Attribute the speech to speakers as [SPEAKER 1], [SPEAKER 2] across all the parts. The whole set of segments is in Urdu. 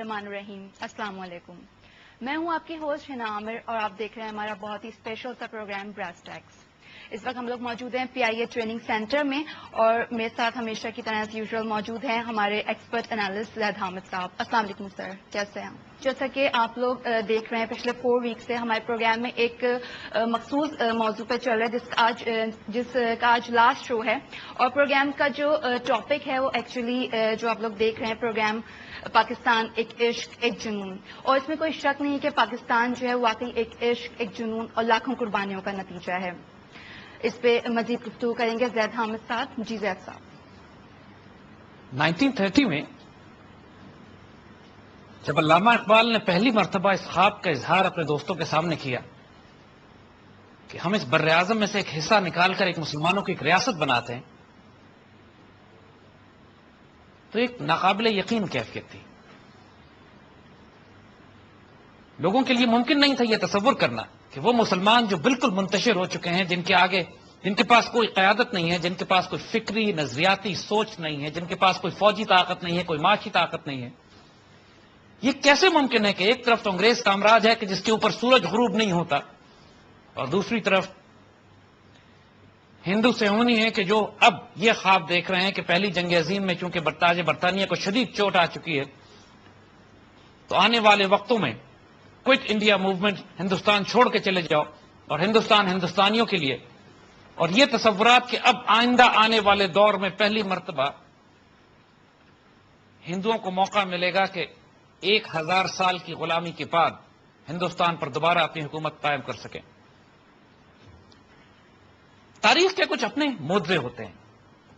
[SPEAKER 1] الرحمن الرحیم. السلام علیکم. میں ہوں آپ کی ہوسٹ حنا عامر اور آپ دیکھ رہے ہیں ہمارا بہت ہی اسپیشل سا پروگرام براس ٹیکس. اس وقت ہم لوگ موجود ہیں PIA ٹریننگ سینٹر میں اور میرے ساتھ ہمیشہ کی طرح ایز یوزول موجود ہیں ہمارے ایکسپرٹ انالسٹ زید حامد صاحب. السلام علیکم سر, کیسے ہیں؟ جیسا کہ آپ لوگ دیکھ رہے ہیں پچھلے 4 ویک سے ہمارے پروگرام میں ایک مخصوص موضوع پہ چل رہا ہے جس کا آج لاسٹ شو ہے, اور پروگرام کا جو ٹاپک ہے وہ ایکچولی جو آپ لوگ دیکھ رہے ہیں پروگرام پاکستان ایک عشق ایک جنون, اور اس میں کوئی شک نہیں کہ پاکستان جو ہے واقعی ایک عشق ایک جنون اور لاکھوں قربانیوں کا نتیجہ ہے. اس پہ مزید گفتگو کریں گے زید حامد صاحب. جی زید صاحب.
[SPEAKER 2] 1930 میں جب علامہ اقبال نے پہلی مرتبہ اس خواب کا اظہار اپنے دوستوں کے سامنے کیا کہ ہم اس بر اعظم میں سے ایک حصہ نکال کر ایک مسلمانوں کی ایک ریاست بناتے ہیں, تو ایک ناقابل یقین کیفیت تھی. لوگوں کے لیے ممکن نہیں تھا یہ تصور کرنا کہ وہ مسلمان جو بالکل منتشر ہو چکے ہیں, جن کے پاس کوئی قیادت نہیں ہے, جن کے پاس کوئی فکری نظریاتی سوچ نہیں ہے, جن کے پاس کوئی فوجی طاقت نہیں ہے, کوئی معاشی طاقت نہیں ہے, یہ کیسے ممکن ہے کہ ایک طرف تو انگریز سامراج ہے کہ جس کے اوپر سورج غروب نہیں ہوتا, اور دوسری طرف ہندو صہیونی ہے کہ جو اب یہ خواب دیکھ رہے ہیں کہ پہلی جنگ عظیم میں چونکہ برطانیہ کو شدید چوٹ آ چکی ہے, تو آنے والے وقتوں میں کوئٹ انڈیا موومنٹ, ہندوستان چھوڑ کے چلے جاؤ, اور ہندوستان ہندوستانیوں کے لیے, اور یہ تصورات کہ اب آئندہ آنے والے دور میں پہلی مرتبہ ہندوؤں کو موقع ملے گا کہ 1000 سال کی غلامی کے بعد ہندوستان پر دوبارہ اپنی حکومت قائم کر سکیں. تاریخ کے کچھ اپنے مودے ہوتے ہیں,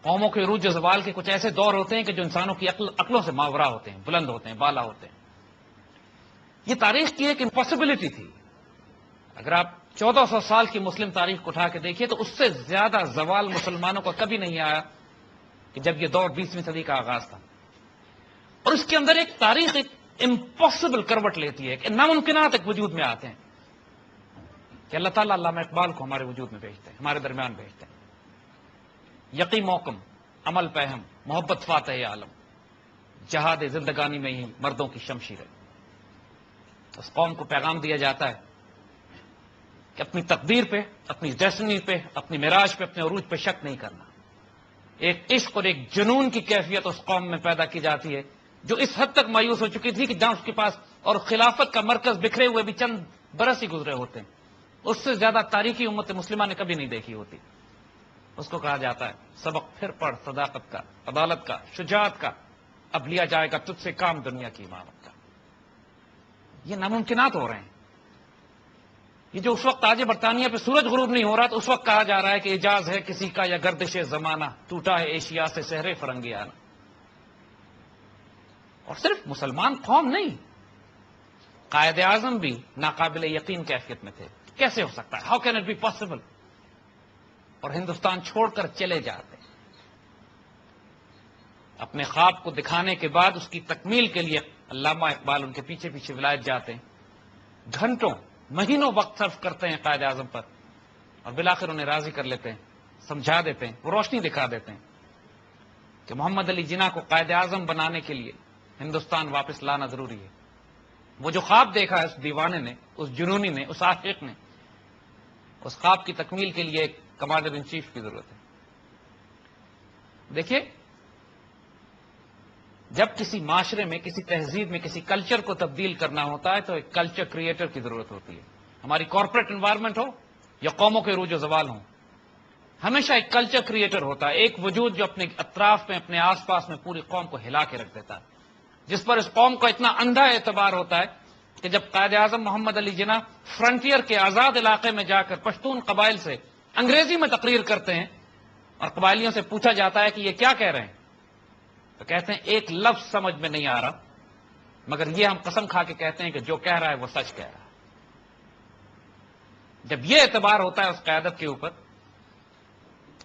[SPEAKER 2] قوموں کے عروج و زوال کے کچھ ایسے دور ہوتے ہیں کہ جو انسانوں کی عقلوں سے ماورا ہوتے ہیں, بلند ہوتے ہیں, بالا ہوتے ہیں. یہ تاریخ کی ایک امپاسبلٹی تھی. اگر آپ 1400 سال کی مسلم تاریخ کو اٹھا کے دیکھیے تو اس سے زیادہ زوال مسلمانوں کو کبھی نہیں آیا کہ جب یہ دور 20ویں صدی کا آغاز تھا. اور اس کے اندر ایک تاریخ ایک امپاسبل کروٹ لیتی ہے کہ ناممکنات ایک وجود میں آتے ہیں کہ اللہ تعالیٰ علامہ اقبال کو ہمارے وجود میں بھیجتے ہیں, ہمارے درمیان بھیجتے ہیں. یقین موکم, عمل پہم, محبت فاتح عالم, جہاد زندگانی میں ہی مردوں کی شمشیر ہے. اس قوم کو پیغام دیا جاتا ہے کہ اپنی تقدیر پہ, اپنی ڈیسٹنی پہ, اپنی معراج پہ, اپنے عروج پہ شک نہیں کرنا. ایک عشق اور ایک جنون کی کیفیت اس قوم میں پیدا کی جاتی ہے جو اس حد تک مایوس ہو چکی تھی کہ جہاں اس کے پاس اور خلافت کا مرکز بکھرے ہوئے بھی چند برس ہی گزرے ہوتے ہیں, اس سے زیادہ تاریخی امت مسلمہ نے کبھی نہیں دیکھی ہوتی. اس کو کہا جاتا ہے سبق پھر پڑھ صداقت کا, عدالت کا, شجاعت کا, اب لیا جائے گا تجھ سے کام دنیا کی امامت کا. یہ ناممکنات ہو رہے ہیں. یہ جو اس وقت تاج برطانیہ پہ سورج غروب نہیں ہو رہا تو اس وقت کہا جا رہا ہے کہ اعجاز ہے کسی کا یا گردش زمانہ, ٹوٹا ہے ایشیا سے سحر فرنگیانہ. اور صرف مسلمان قوم نہیں, قائد اعظم بھی ناقابل یقین کیفیت میں تھے. کیسے ہو سکتا ہے, how can it be possible, اور ہندوستان چھوڑ کر چلے جاتے. اپنے خواب کو دکھانے کے بعد اس کی تکمیل کے لیے علامہ اقبال ان کے پیچھے پیچھے ولایت جاتے ہیں, گھنٹوں مہینوں وقت صرف کرتے ہیں قائد اعظم پر, اور بالآخر انہیں راضی کر لیتے ہیں, سمجھا دیتے ہیں, وہ روشنی دکھا دیتے ہیں کہ محمد علی جناح کو قائد اعظم بنانے کے لیے ہندوستان واپس لانا ضروری ہے. وہ جو خواب دیکھا ہے اس دیوانے نے, اس جنونی نے, اس عاشق نے, اس خواب کی تکمیل کے لیے ایک کمانڈر ان چیف کی ضرورت ہے. دیکھیے, جب کسی معاشرے میں, کسی تہذیب میں, کسی کلچر کو تبدیل کرنا ہوتا ہے تو ایک کلچر کریٹر کی ضرورت ہوتی ہے. ہماری کارپوریٹ انوائرمنٹ ہو یا قوموں کے عروج و زوال ہوں, ہمیشہ ایک کلچر کریٹر ہوتا ہے, ایک وجود جو اپنے اطراف میں, اپنے آس پاس میں پوری قوم کو ہلا کے رکھ دیتا ہے, جس پر اس قوم کو اتنا اندھا اعتبار ہوتا ہے کہ جب قائد اعظم محمد علی جناح فرنٹیئر کے آزاد علاقے میں جا کر پشتون قبائل سے انگریزی میں تقریر کرتے ہیں اور قبائلیوں سے پوچھا جاتا ہے کہ یہ کیا کہہ رہے ہیں, تو کہتے ہیں ایک لفظ سمجھ میں نہیں آ رہا, مگر یہ ہم قسم کھا کے کہتے ہیں کہ جو کہہ رہا ہے وہ سچ کہہ رہا ہے. جب یہ اعتبار ہوتا ہے اس قیادت کے اوپر,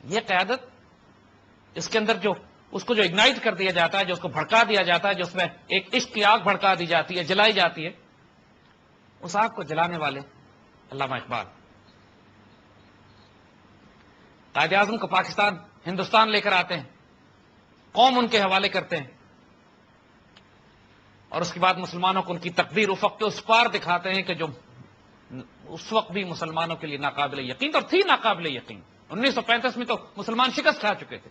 [SPEAKER 2] یہ قیادت اس کے اندر جو اس کو جو اگنائٹ کر دیا جاتا ہے, جو اس کو بھڑکا دیا جاتا ہے, جو اس میں ایک عشق کی آگ بھڑکا دی جاتی ہے, جلائی جاتی ہے, اس آگ کو جلانے والے علامہ اقبال. قائد اعظم کو پاکستان ہندوستان لے کر آتے ہیں, قوم ان کے حوالے کرتے ہیں, اور اس کے بعد مسلمانوں کو ان کی تقدیر افق کے اس پار دکھاتے ہیں کہ جو اس وقت بھی مسلمانوں کے لیے ناقابل یقین اور تھی ناقابل یقین. 1935 میں تو مسلمان شکست کھا چکے تھے،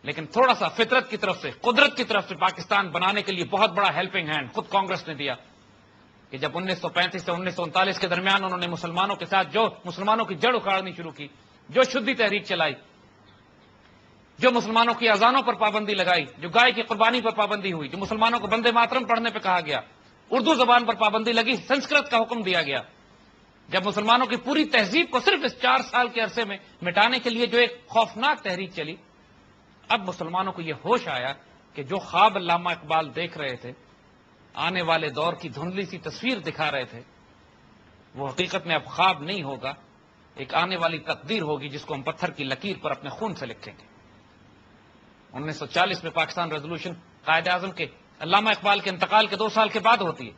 [SPEAKER 2] لیکن تھوڑا سا فطرت کی طرف سے، قدرت کی طرف سے پاکستان بنانے کے لیے بہت بڑا ہیلپنگ ہینڈ خود کانگریس نے دیا کہ جب 1935 سے 1939 کے درمیان انہوں نے مسلمانوں کے ساتھ جو مسلمانوں کی جڑ اکھاڑنی شروع کی، جو شدی تحریک چلائی، جو مسلمانوں کی اذانوں پر پابندی لگائی، جو گائے کی قربانی پر پابندی ہوئی، جو مسلمانوں کو بندے ماترم پڑھنے پہ کہا گیا، اردو زبان پر پابندی لگی، سنسکرت کا حکم دیا گیا، جب مسلمانوں کی پوری تہذیب کو صرف اس 4 سال کے عرصے میں مٹانے کے لیے جو ایک خوفناک تحریک چلی، اب مسلمانوں کو یہ ہوش آیا کہ جو خواب علامہ اقبال دیکھ رہے تھے، آنے والے دور کی دھندلی سی تصویر دکھا رہے تھے، وہ حقیقت میں اب خواب نہیں ہوگا، ایک آنے والی تقدیر ہوگی جس کو ہم پتھر کی لکیر پر اپنے خون سے لکھیں گے. 1940 میں پاکستان ریزولوشن قائد اعظم کے علامہ اقبال کے انتقال کے 2 سال کے بعد ہوتی ہے،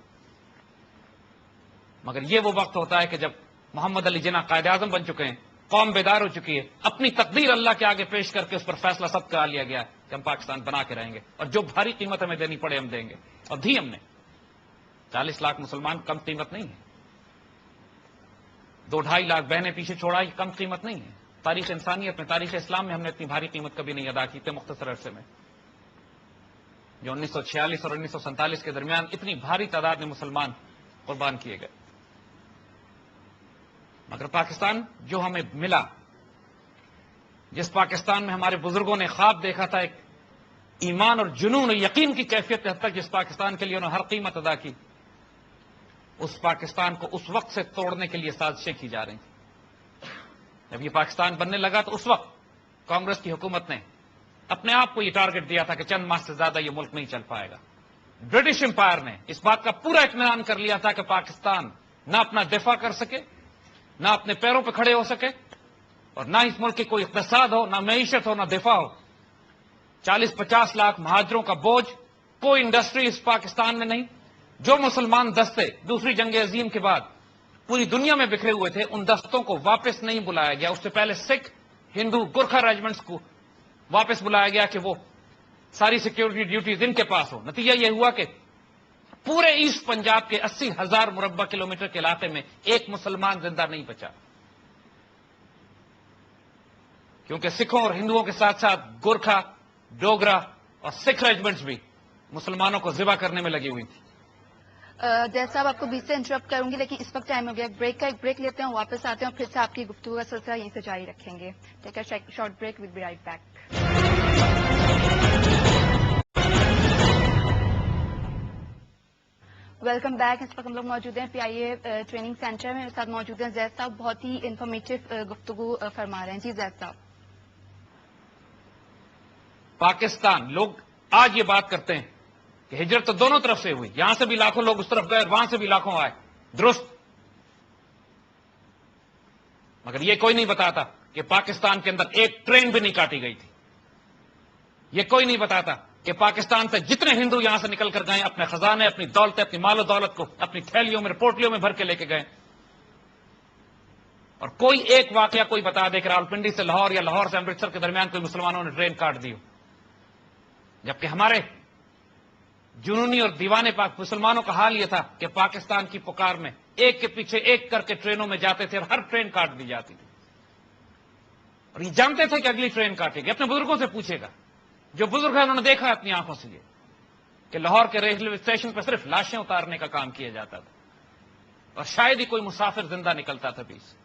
[SPEAKER 2] مگر یہ وہ وقت ہوتا ہے کہ جب محمد علی جناح قائد اعظم بن چکے ہیں، قوم بیدار ہو چکی ہے، اپنی تقدیر اللہ کے آگے پیش کر کے اس پر فیصلہ سب کا لیا گیا کہ ہم پاکستان بنا کے رہیں گے، اور جو بھاری قیمت ہمیں دینی پڑے ہم دیں گے، اور دی ہم نے. 40 لاکھ مسلمان کم قیمت نہیں ہے، 2-2.5 لاکھ بہنیں پیچھے چھوڑا، یہ کم قیمت نہیں ہے. تاریخ انسانیت میں، تاریخ اسلام میں ہم نے اتنی بھاری قیمت کبھی نہیں ادا کی تھے مختصر عرصے میں. جو 1946 اور 1947 کے درمیان اتنی بھاری تعداد میں مسلمان قربان کیے گئے. مگر پاکستان جو ہمیں ملا، جس پاکستان میں ہمارے بزرگوں نے خواب دیکھا تھا، ایک ایمان اور جنون اور یقین کی کیفیت حد تک جس پاکستان کے لیے انہوں نے ہر قیمت ادا کی، اس پاکستان کو اس وقت سے توڑنے کے لیے سازشیں کی جا رہی تھیں. جب یہ پاکستان بننے لگا تو اس وقت کانگریس کی حکومت نے اپنے آپ کو یہ ٹارگٹ دیا تھا کہ چند ماہ سے زیادہ یہ ملک نہیں چل پائے گا. برٹش امپائر نے اس بات کا پورا اطمینان کر لیا تھا کہ پاکستان نہ اپنا دفاع کر سکے، نہ اپنے پیروں پہ کھڑے ہو سکے، اور نہ اس ملک کی کوئی اقتصاد ہو، نہ معیشت ہو، نہ دفاع ہو. 40-50 لاکھ مہاجروں کا بوجھ، کوئی انڈسٹری اس پاکستان میں نہیں. جو مسلمان دستے دوسری جنگ عظیم کے بعد پوری دنیا میں بکھرے ہوئے تھے، ان دستوں کو واپس نہیں بلایا گیا. اس سے پہلے سکھ، ہندو، گورکھا ریجمنٹس کو واپس بلایا گیا کہ وہ ساری سیکیورٹی ڈیوٹیز ان کے پاس ہو. نتیجہ یہ ہوا کہ پورے ایسٹ پنجاب کے 80,000 مربع کلومیٹر کے علاقے میں ایک مسلمان زندہ نہیں بچا، کیونکہ سکھوں اور ہندوؤں کے ساتھ ساتھ گورکھا، ڈوگرا اور سکھ ریجمنٹس بھی مسلمانوں کو ذبح کرنے میں لگی ہوئی تھی.
[SPEAKER 1] جیسا صاحب آپ کو بیچ سے انٹرپٹ کروں گی، لیکن اس وقت ٹائم ہو گیا بریک کا. ایک بریک لیتے ہیں، واپس آتے ہیں اور پھر سے آپ کی گفتگو کا سلسلہ یہیں سے جاری رکھیں گے. Take a short break, we'll be right back. Welcome back. اس وقت ہم لوگ موجود ہیں PIA ٹریننگ سینٹر میں. میرے ساتھ موجود ہیں زید صاحب، بہت ہی انفارمیٹیو گفتگو فرما رہے ہیں. جی زید صاحب.
[SPEAKER 2] پاکستان لوگ آج یہ بات کرتے ہیں کہ ہجرت تو دونوں طرف سے ہوئی، یہاں سے بھی لاکھوں لوگ اس طرف گئے اور وہاں سے بھی لاکھوں آئے، درست. مگر یہ کوئی نہیں بتاتا کہ پاکستان کے اندر ایک ٹرین بھی نہیں کاٹی گئی تھی. یہ کوئی نہیں بتاتا کہ پاکستان سے جتنے ہندو یہاں سے نکل کر گئے، اپنے خزانے، اپنی دولت، اپنی مال و دولت کو اپنی تھیلیوں میں، پوٹلیوں میں بھر کے لے کے گئے، اور کوئی ایک واقعہ کوئی بتا دے کہ راولپنڈی سے لاہور یا لاہور سے امرتسر کے درمیان کوئی مسلمانوں نے ٹرین کاٹ دی ہو. جبکہ ہمارے جنونی اور دیوانے پاک مسلمانوں کا حال یہ تھا کہ پاکستان کی پکار میں ایک کے پیچھے ایک کر کے ٹرینوں میں جاتے تھے اور ہر ٹرین کاٹ دی جاتی تھی، اور یہ جانتے تھے کہ اگلی ٹرین کاٹے گی. اپنے بزرگوں سے پوچھے گا، جو بزرگ ہیں انہوں نے دیکھا اپنی آنکھوں سے یہ کہ لاہور کے ریلوے اسٹیشن پہ صرف لاشیں اتارنے کا کام کیا جاتا تھا، اور شاید ہی کوئی مسافر زندہ نکلتا تھا بیچ سے.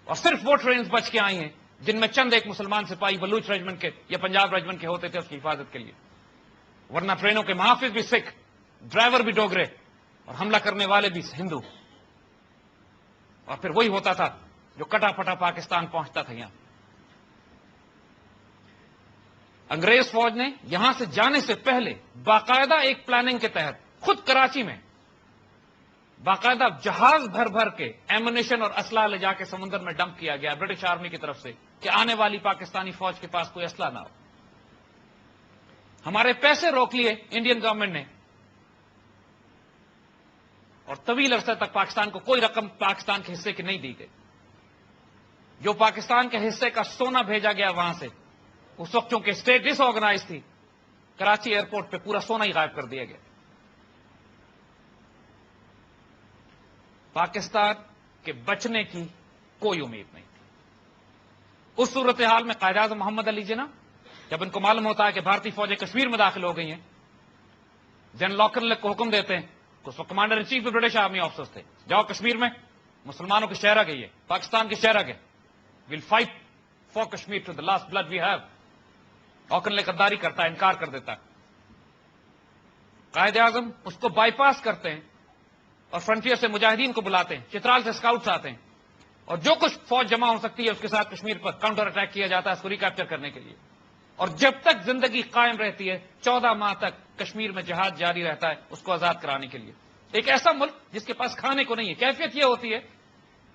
[SPEAKER 2] اور صرف وہ ٹرینز بچ کے آئی ہیں جن میں چند ایک مسلمان سپاہی بلوچ ریجمنٹ کے یا پنجاب ریجمنٹ کے ہوتے تھے اس کی حفاظت کے لیے، ورنہ ٹرینوں کے محافظ بھی سکھ، ڈرائیور بھی ڈوگرے، اور حملہ کرنے والے بھی ہندو. اور پھر وہی ہوتا تھا جو کٹا پٹا پاکستان پہنچتا تھا یہاں. انگریز فوج نے یہاں سے جانے سے پہلے باقاعدہ ایک پلاننگ کے تحت خود کراچی میں باقاعدہ جہاز بھر بھر کے ایمونیشن اور اسلحہ لے جا کے سمندر میں ڈمپ کیا گیا برٹش آرمی کی طرف سے کہ آنے والی پاکستانی فوج کے پاس کوئی اسلحہ نہ ہو. ہمارے پیسے روک لیے انڈین گورنمنٹ نے، اور طویل عرصے تک پاکستان کو کوئی رقم پاکستان کے حصے کی نہیں دی گئی. جو پاکستان کے حصے کا سونا بھیجا گیا وہاں سے، اس وقت چونکہ اسٹیٹ ڈس آرگنائز تھی، کراچی ایئرپورٹ پہ پورا سونا ہی غائب کر دیا گیا. پاکستان کے بچنے کی کوئی امید نہیں تھی. اس صورتحال میں قائد اعظم محمد علی جناح جب ان کو معلوم ہوتا ہے کہ بھارتی فوجیں کشمیر میں داخل ہو گئی ہیں، جنرل لاکرلے کو حکم دیتے ہیں کہ اس وقت کمانڈر ان چیف بھی برٹش آرمی آفیسرز تھے، جاؤ کشمیر میں مسلمانوں کے شہر آ گئی ہے، پاکستان کے شہر آ گئے، we'll fight for Kashmir to the last blood we have. لاکرلے غداری کرتا ہے، انکار کر دیتا ہے. قائد اعظم اس کو بائی پاس کرتے ہیں اور فرنٹیئر سے مجاہدین کو بلاتے ہیں، چترال سے اسکاؤٹس آتے ہیں، اور جو کچھ فوج جمع ہو سکتی ہے اس کے ساتھ کشمیر پر کاؤنٹر اٹیک کیا جاتا ہے اس کو ریکیپچر کرنے کے لیے. اور جب تک زندگی قائم رہتی ہے 14 ماہ تک کشمیر میں جہاد جاری رہتا ہے اس کو آزاد کرانے کے لیے. ایک ایسا ملک جس کے پاس کھانے کو نہیں ہے. کیفیت یہ ہوتی ہے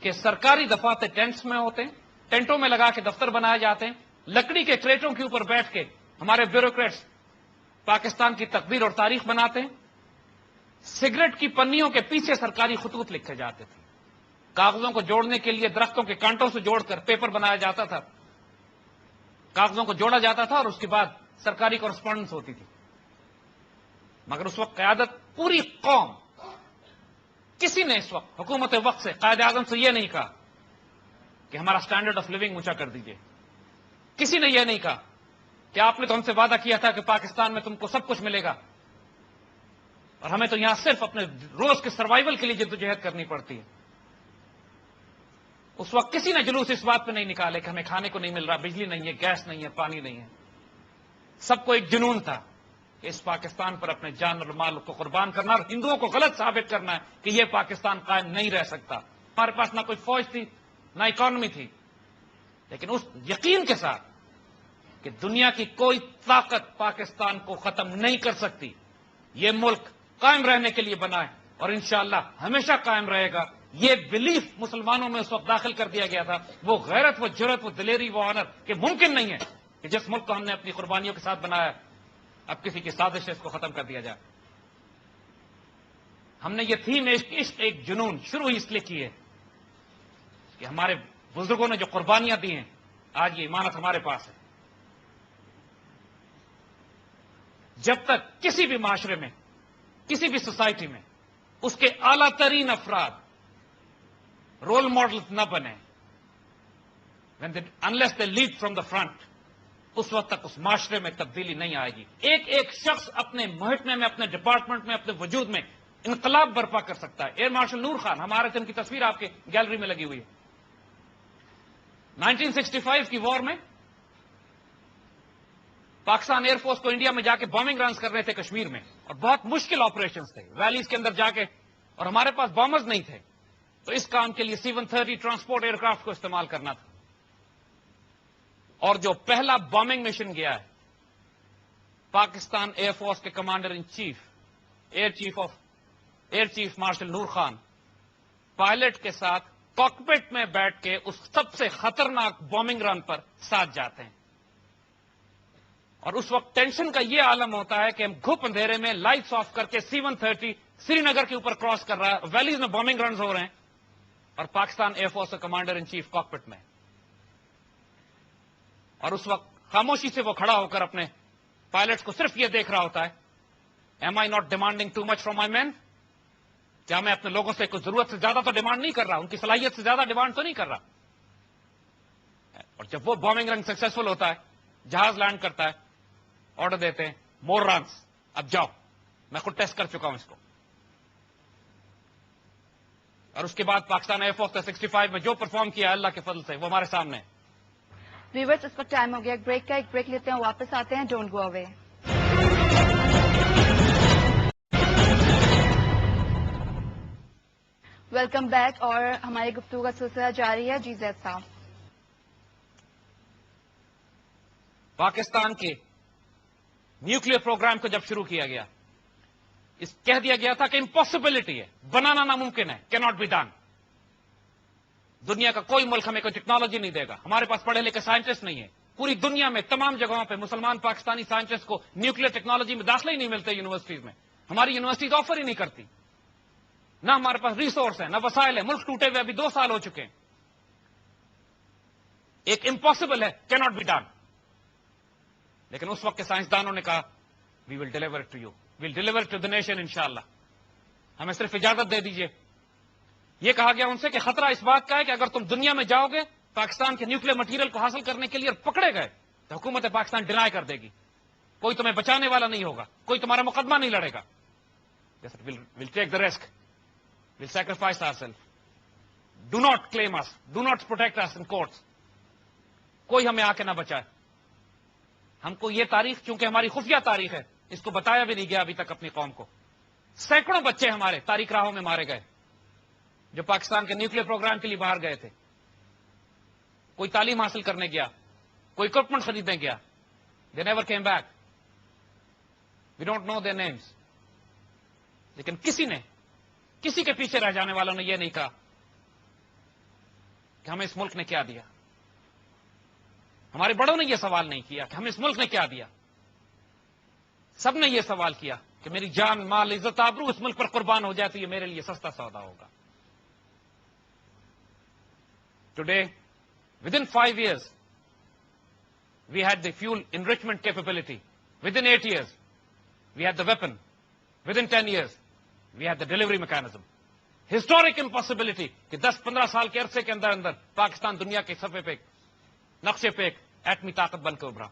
[SPEAKER 2] کہ سرکاری دفاتر ٹینٹس میں ہوتے ہیں، ٹینٹوں میں لگا کے دفتر بنائے جاتے ہیں، لکڑی کے کریٹوں کے اوپر بیٹھ کے ہمارے بیوروکریٹس پاکستان کی تقدیر اور تاریخ بناتے ہیں. سگریٹ کی پنیوں کے پیچھے سرکاری خطوط لکھے جاتے تھے، کاغذوں کو جوڑنے کے لیے درختوں کے کانٹوں سے جوڑ کر پیپر بنایا جاتا تھا، کاغذوں کو جوڑا جاتا تھا اور اس کے بعد سرکاری کورسپونڈنس ہوتی تھی. مگر اس وقت قیادت پوری قوم، کسی نے اس وقت حکومت وقت سے قائد اعظم سے یہ نہیں کہا کہ ہمارا سٹینڈرڈ آف لیونگ اونچا کر دیجئے. کسی نے یہ نہیں کہا کہ آپ نے تو ہم سے وعدہ کیا تھا کہ پاکستان میں تم کو سب کچھ ملے گا اور ہمیں تو یہاں صرف اپنے روز کے سروائیول کے لیے جدوجہد کرنی پڑتی ہے. اس وقت کسی نے جلوس اس بات پہ نہیں نکالے کہ ہمیں کھانے کو نہیں مل رہا، بجلی نہیں ہے، گیس نہیں ہے، پانی نہیں ہے. سب کو ایک جنون تھا کہ اس پاکستان پر اپنے جان اور مال کو قربان کرنا اور ہندوؤں کو غلط ثابت کرنا ہے کہ یہ پاکستان قائم نہیں رہ سکتا. ہمارے پاس نہ کوئی فوج تھی نہ اکانومی تھی، لیکن اس یقین کے ساتھ کہ دنیا کی کوئی طاقت پاکستان کو ختم نہیں کر سکتی، یہ ملک قائم رہنے کے لیے بنا ہے اور انشاءاللہ ہمیشہ قائم رہے گا. یہ بلیف مسلمانوں میں اس وقت داخل کر دیا گیا تھا، وہ غیرت، وہ جرت، وہ دلیری، وہ آنر کہ ممکن نہیں ہے کہ جس ملک کو ہم نے اپنی قربانیوں کے ساتھ بنایا اب کسی کی سازش سے اس کو ختم کر دیا جائے. ہم نے یہ تھیم عشق ایک جنون شروع ہی اس لیے کی ہے کہ ہمارے بزرگوں نے جو قربانیاں دی ہیں آج یہ امانت ہمارے پاس ہے. جب تک کسی بھی معاشرے میں، کسی بھی سوسائٹی میں اس کے اعلیٰ ترین افراد رول ماڈل نہ بنے، unless they lead from the front، اس وقت تک اس معاشرے میں تبدیلی نہیں آئے گی. ایک ایک شخص اپنے محکمے میں، اپنے ڈپارٹمنٹ میں، اپنے وجود میں انقلاب برپا کر سکتا ہے. ایئر مارشل نور خان، ہمارے ان کی تصویر آپ کے گیلری میں لگی ہوئی ہے. 1965 کی وار میں پاکستان ایئر فورس کو انڈیا میں جا کے بامبنگ رنز کر رہے تھے کشمیر میں، اور بہت مشکل آپریشنز تھے، ویلیز کے اندر جا کے، اور ہمارے پاس بامبرز نہیں تھے، تو اس کام کے لیے C-130 ٹرانسپورٹ ایئر کرافٹ کو استعمال کرنا تھا. اور جو پہلا بامبنگ مشن گیا ہے پاکستان ایئر فورس کے commander in chief air chief marshal Noor Khan pilot کے ساتھ کاکپٹ میں بیٹھ کے اس سب سے خطرناک بامبنگ رن پر ساتھ جاتے ہیں. اور اس وقت ٹینشن کا یہ عالم ہوتا ہے کہ ہم گھپ اندھیرے میں لائٹس آف کر کے C-130 سری نگر کے اوپر کراس کر رہا ہے، ویلیز میں بامبنگ رنز ہو رہے ہیں اور پاکستان ایئر فورس کا کمانڈر ان چیف کاکپٹ میں. اور اس وقت خاموشی سے وہ کھڑا ہو کر اپنے پائلٹس کو صرف یہ دیکھ رہا ہوتا ہے، am I not demanding too much from my man? کیا میں اپنے لوگوں سے کوئی ضرورت سے زیادہ تو ڈیمانڈ نہیں کر رہا، ان کی صلاحیت سے زیادہ ڈیمانڈ تو نہیں کر رہا. اور جب وہ بامبنگ رن سکسیسفل ہوتا ہے، جہاز لینڈ کرتا ہے، آرڈر دیتے ہیں مور رنس، اب جاؤ، میں خود ٹیسٹ کر چکا ہوں اس کو. اور اس کے بعد پاکستان ایئر فورس نے 65 میں جو پرفارم کیا اللہ کے فضل سے وہ ہمارے سامنے ہے.
[SPEAKER 1] ویورز، اس وقت ٹائم ہو گیا ایک بریک کا، ایک بریک لیتے ہیں، واپس آتے ہیں. Don't go away. Welcome back, اور ہماری گفتگو کا سلسلہ جاری ہے. جی زید صاحب،
[SPEAKER 2] پاکستان کے نیوکلیر پروگرام کو جب شروع کیا گیا، اس کہہ دیا گیا تھا کہ امپاسبلٹی ہے، بنانا ناممکن ہے، کی ناٹ بی ڈن. دنیا کا کوئی ملک ہمیں کوئی ٹیکنالوجی نہیں دے گا، ہمارے پاس پڑھے لکھے سائنٹسٹ نہیں ہیں. پوری دنیا میں تمام جگہوں پہ مسلمان پاکستانی سائنٹسٹ کو نیوکلیر ٹیکنالوجی میں داخلہ ہی نہیں ملتے یونیورسٹیز میں. ہماری یونیورسٹیز آفر ہی نہیں کرتی، نہ ہمارے پاس ریسورس ہے، نہ وسائل ہے. ملک ٹوٹے ہوئے ابھی 2 سال ہو چکے ہیں. ایک امپاسبل ہے، کی ناٹ بی ڈن. لیکن اس وقت کے سائنسدانوں نے کہا we will deliver to you, we'll deliver to the nation انشاءاللہ. ہمیں صرف اجازت دے دیجیے. یہ کہا گیا ان سے کہ خطرہ اس بات کا ہے کہ اگر تم دنیا میں جاؤ گے پاکستان کے نیوکلیر مٹیریل کو حاصل کرنے کے لیے اور پکڑے گئے تو حکومت پاکستان ڈینائی کر دے گی، کوئی تمہیں بچانے والا نہیں ہوگا، کوئی تمہارا مقدمہ نہیں لڑے گا. We'll take the risk, we'll sacrifice our self, do not claim us, do not protect us in courts. کوئی ہمیں آ کے نہ بچائے. ہم کو یہ تاریخ چونکہ ہماری خفیہ تاریخ ہے، اس کو بتایا بھی نہیں گیا ابھی تک اپنی قوم کو. سینکڑوں بچے ہمارے تاریخ راہوں میں مارے گئے جو پاکستان کے نیوکلیر پروگرام کے لیے باہر گئے تھے. کوئی تعلیم حاصل کرنے گیا، کوئی اکوپمنٹ خریدنے گیا. They never came back. We don't know their names. لیکن کسی کے پیچھے رہ جانے والوں نے یہ نہیں کہا کہ ہمیں اس ملک نے کیا دیا. ہمارے بڑوں نے یہ سوال نہیں کیا کہ ہمیں اس ملک نے کیا دیا. سب نے یہ سوال کیا کہ میری جان، مال، عزت، آبرو اس ملک پر قربان ہو جائے تو یہ میرے لیے سستا سودا ہوگا. Today within 5 years we had the fuel enrichment capability. Within 8 years we had the weapon. Within 10 years we had the delivery mechanism. Historic impossibility کہ 10-15 سال کے عرصے کے اندر اندر پاکستان دنیا کے صفحے پہ، نقشے پہ ایک ایٹمی طاقت بن کے ابھرا.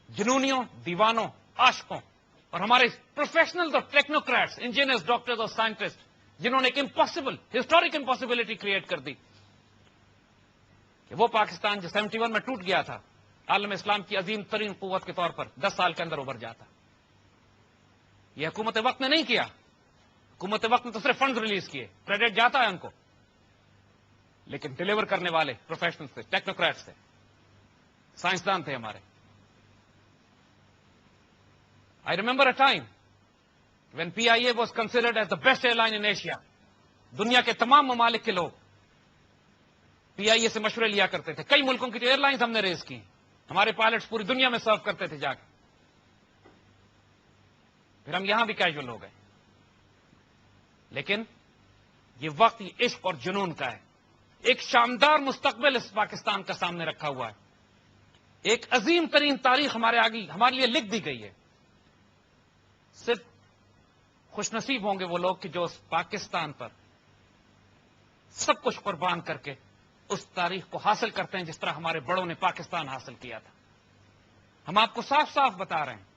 [SPEAKER 2] جنونیوں، دیوانوں، عاشقوں اور ہمارے پروفیشنلز اور ٹیکنوکریٹس، انجینئرز، ڈاکٹرز اور سائنٹسٹ جنہوں نے ایک امپاسبل، ہسٹورک امپاسبلٹی کریٹ کر دی کہ وہ پاکستان جو 71 میں ٹوٹ گیا تھا عالم اسلام کی عظیم ترین قوت کے طور پر 10 سال کے اندر ابھر جاتا. یہ حکومت وقت نے نہیں کیا. حکومت وقت نے تو صرف فنڈز ریلیز کیے، کریڈٹ جاتا ہے ان کو، لیکن ڈیلیور کرنے والے پروفیشنلز تھے، ٹیکنوکریٹس تھے، سائنسدان تھے ہمارے. I remember a time when PIA was considered as the best airline in Asia. دنیا کے تمام ممالک کے لوگ پی آئی اے سے مشورے لیا کرتے تھے. کئی ملکوں کی جو ایئر لائنز ہم نے ریز کی، ہمارے پائلٹس پوری دنیا میں سرو کرتے تھے جا کے. پھر ہم یہاں بھی کیجول ہو گئے. لیکن یہ وقت یہ عشق اور جنون کا ہے. ایک شاندار مستقبل اس پاکستان کا سامنے رکھا ہوا ہے. ایک عظیم ترین تاریخ ہمارے آگے ہمارے لیے لکھ دی گئی ہے. صرف خوش نصیب ہوں گے وہ لوگ کہ جو اس پاکستان پر سب کچھ قربان کر کے اس تاریخ کو حاصل کرتے ہیں جس طرح ہمارے بڑوں نے پاکستان حاصل کیا تھا. ہم آپ کو صاف صاف بتا رہے ہیں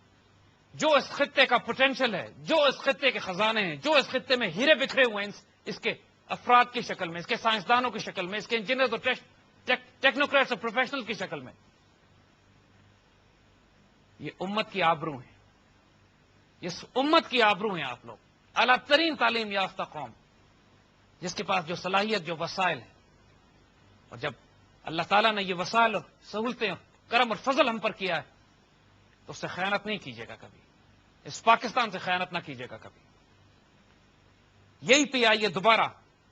[SPEAKER 2] جو اس خطے کا پوٹینشل ہے، جو اس خطے کے خزانے ہیں، جو اس خطے میں ہیرے بکھرے ہوئے ہیں، اس کے افراد کی شکل میں، اس کے سائنسدانوں کی شکل میں، اس کے انجینئرز اور ٹیکنوکریٹس اور پروفیشنل کی شکل میں، یہ امت کی آبرو ہیں. اس امت کی آبرو ہیں آپ لوگ. اعلیٰ ترین تعلیم یافتہ قوم جس کے پاس جو صلاحیت، جو وسائل ہیں. اور جب اللہ تعالیٰ نے یہ وسائل اور سہولتیں، کرم اور فضل ہم پر کیا ہے تو اس سے خیانت نہیں کیجیے گا کبھی. اس پاکستان سے خیانت نہ کیجیے گا کبھی. یہی پی آئی اے دوبارہ،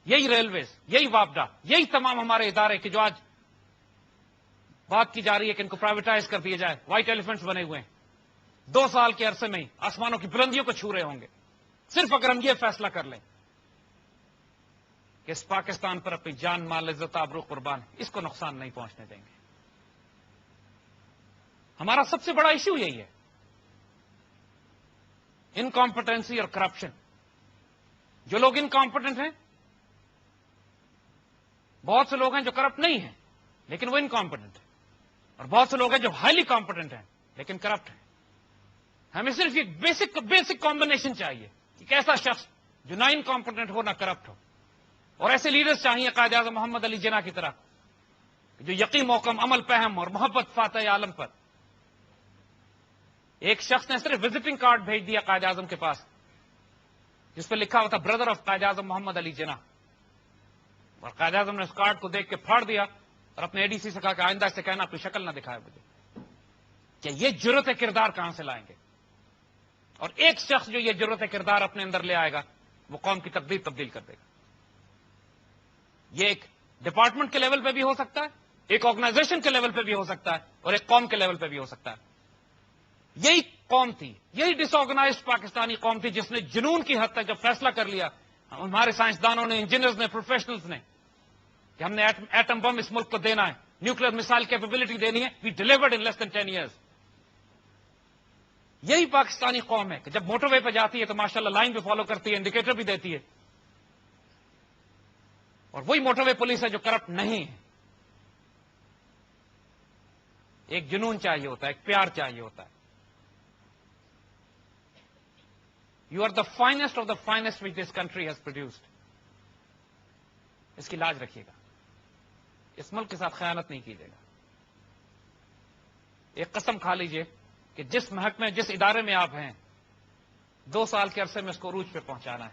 [SPEAKER 2] یہی ریلویز، یہی وابڈا، یہی تمام ہمارے ادارے کہ جو آج بات کی جا رہی ہے کہ ان کو پرائیویٹائز کر دیا جائے، وائٹ ایلیفنٹس بنے ہوئے ہیں. 2 سال کے عرصے میں ہی آسمانوں کی بلندیوں کو چھو رہے ہوں گے صرف اگر ہم یہ فیصلہ کر لیں کہ اس پاکستان پر اپنی جان، مال، عزت، آبرو قربان، اس کو نقصان نہیں پہنچنے دیں گے. ہمارا سب سے بڑا ایشو یہی ہے، انکمپٹنسی اور کرپشن. جو لوگ انکمپٹنٹ ہیں، بہت سے لوگ ہیں جو کرپٹ نہیں ہیں لیکن وہ انکمپٹنٹ ہیں، اور بہت سے لوگ ہیں جو ہائیلی کمپٹنٹ ہیں لیکن کرپٹ ہیں. ہمیں صرف ایک بیسک کمبینیشن چاہیے. ایک ایسا شخص جو نہ انکمپٹنٹ ہو نہ کرپٹ ہو. اور ایسے لیڈرز چاہیے قائد اعظم محمد علی جناح کی طرح جو یقین، محکم، عمل، فہم اور محبت فاتح عالم پر. ایک شخص نے صرف وزٹنگ کارڈ بھیج دیا قائد اعظم کے پاس جس پہ لکھا ہوا تھا بردر آف قائد اعظم محمد علی جناح. اور قائد اعظم نے اس کارڈ کو دیکھ کے پھاڑ دیا اور اپنے اے ڈی سی سے کہا کہ آئندہ سے کہنا کوئی شکل نہ دکھائے مجھے. کہ یہ جرت کردار کہاں سے لائیں گے؟ اور ایک شخص جو یہ جرت کردار اپنے اندر لے آئے گا وہ قوم کی تقدیر تبدیل کر دے گا. یہ ایک ڈپارٹمنٹ کے لیول پہ بھی ہو سکتا ہے، ایک آرگنائزیشن کے لیول پہ بھی ہو سکتا ہے، اور ایک قوم کے لیول پہ بھی ہو سکتا ہے. یہی قوم تھی، یہی ڈس آرگنائزڈ پاکستانی قوم تھی جس نے جنون کی حد تک جب فیصلہ کر لیا، ہمارے سائنسدانوں نے، انجینئرز نے، پروفیشنلز نے، کہ ہم نے ایٹم بم اس ملک کو دینا ہے، نیوکلیر میسائل کیپیبلٹی دینی ہے. وی delivered in less then 10 years. یہی پاکستانی قوم ہے کہ جب موٹر وے پہ جاتی ہے تو ماشاءاللہ لائن بھی فالو کرتی ہے، انڈیکیٹر بھی دیتی ہے، اور وہی موٹر وے پولیس ہے جو کرپٹ نہیں ہے. ایک جنون چاہیے ہوتا ہے، ایک پیار چاہیے ہوتا ہے. You are the finest of the finest which this country has produced. اس کی لاج رکھیے گا، اس ملک کے ساتھ خیانت نہیں کیجیے گا. ایک قسم کھا لیجئے کہ جس محکمے جس ادارے میں آپ ہیں 2 سال کے عرصے میں اس کو عروج پہ پہنچانا ہے.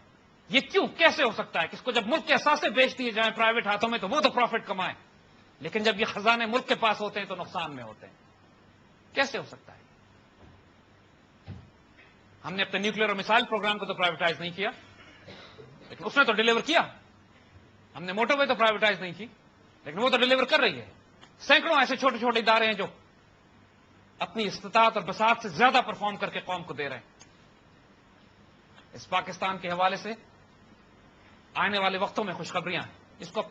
[SPEAKER 2] یہ کیوں کیسے ہو سکتا ہے کہ اس کو جب ملک کے اثاثے بیچ دیے جائیں پرائیویٹ ہاتھوں میں تو وہ تو پروفٹ کمائیں، لیکن جب یہ خزانے ملک کے پاس ہوتے ہیں تو نقصان میں ہوتے ہیں؟ کیسے ہو سکتا ہے؟ ہم نے اپنے نیوکلیر اور میسائل پروگرام کو تو پرائیویٹائز نہیں کیا، لیکن اس نے تو ڈیلیور کیا. ہم نے موٹر وے تو پرائیویٹائز نہیں کی، لیکن وہ تو ڈیلیور کر رہی ہے. سینکڑوں ایسے چھوٹے چھوٹے ادارے ہیں جو اپنی استطاعت اور بساط سے زیادہ پرفارم کر کے قوم کو دے رہے ہیں. اس پاکستان کے حوالے سے آنے والے وقتوں میں خوشخبریاں ہیں. اس کو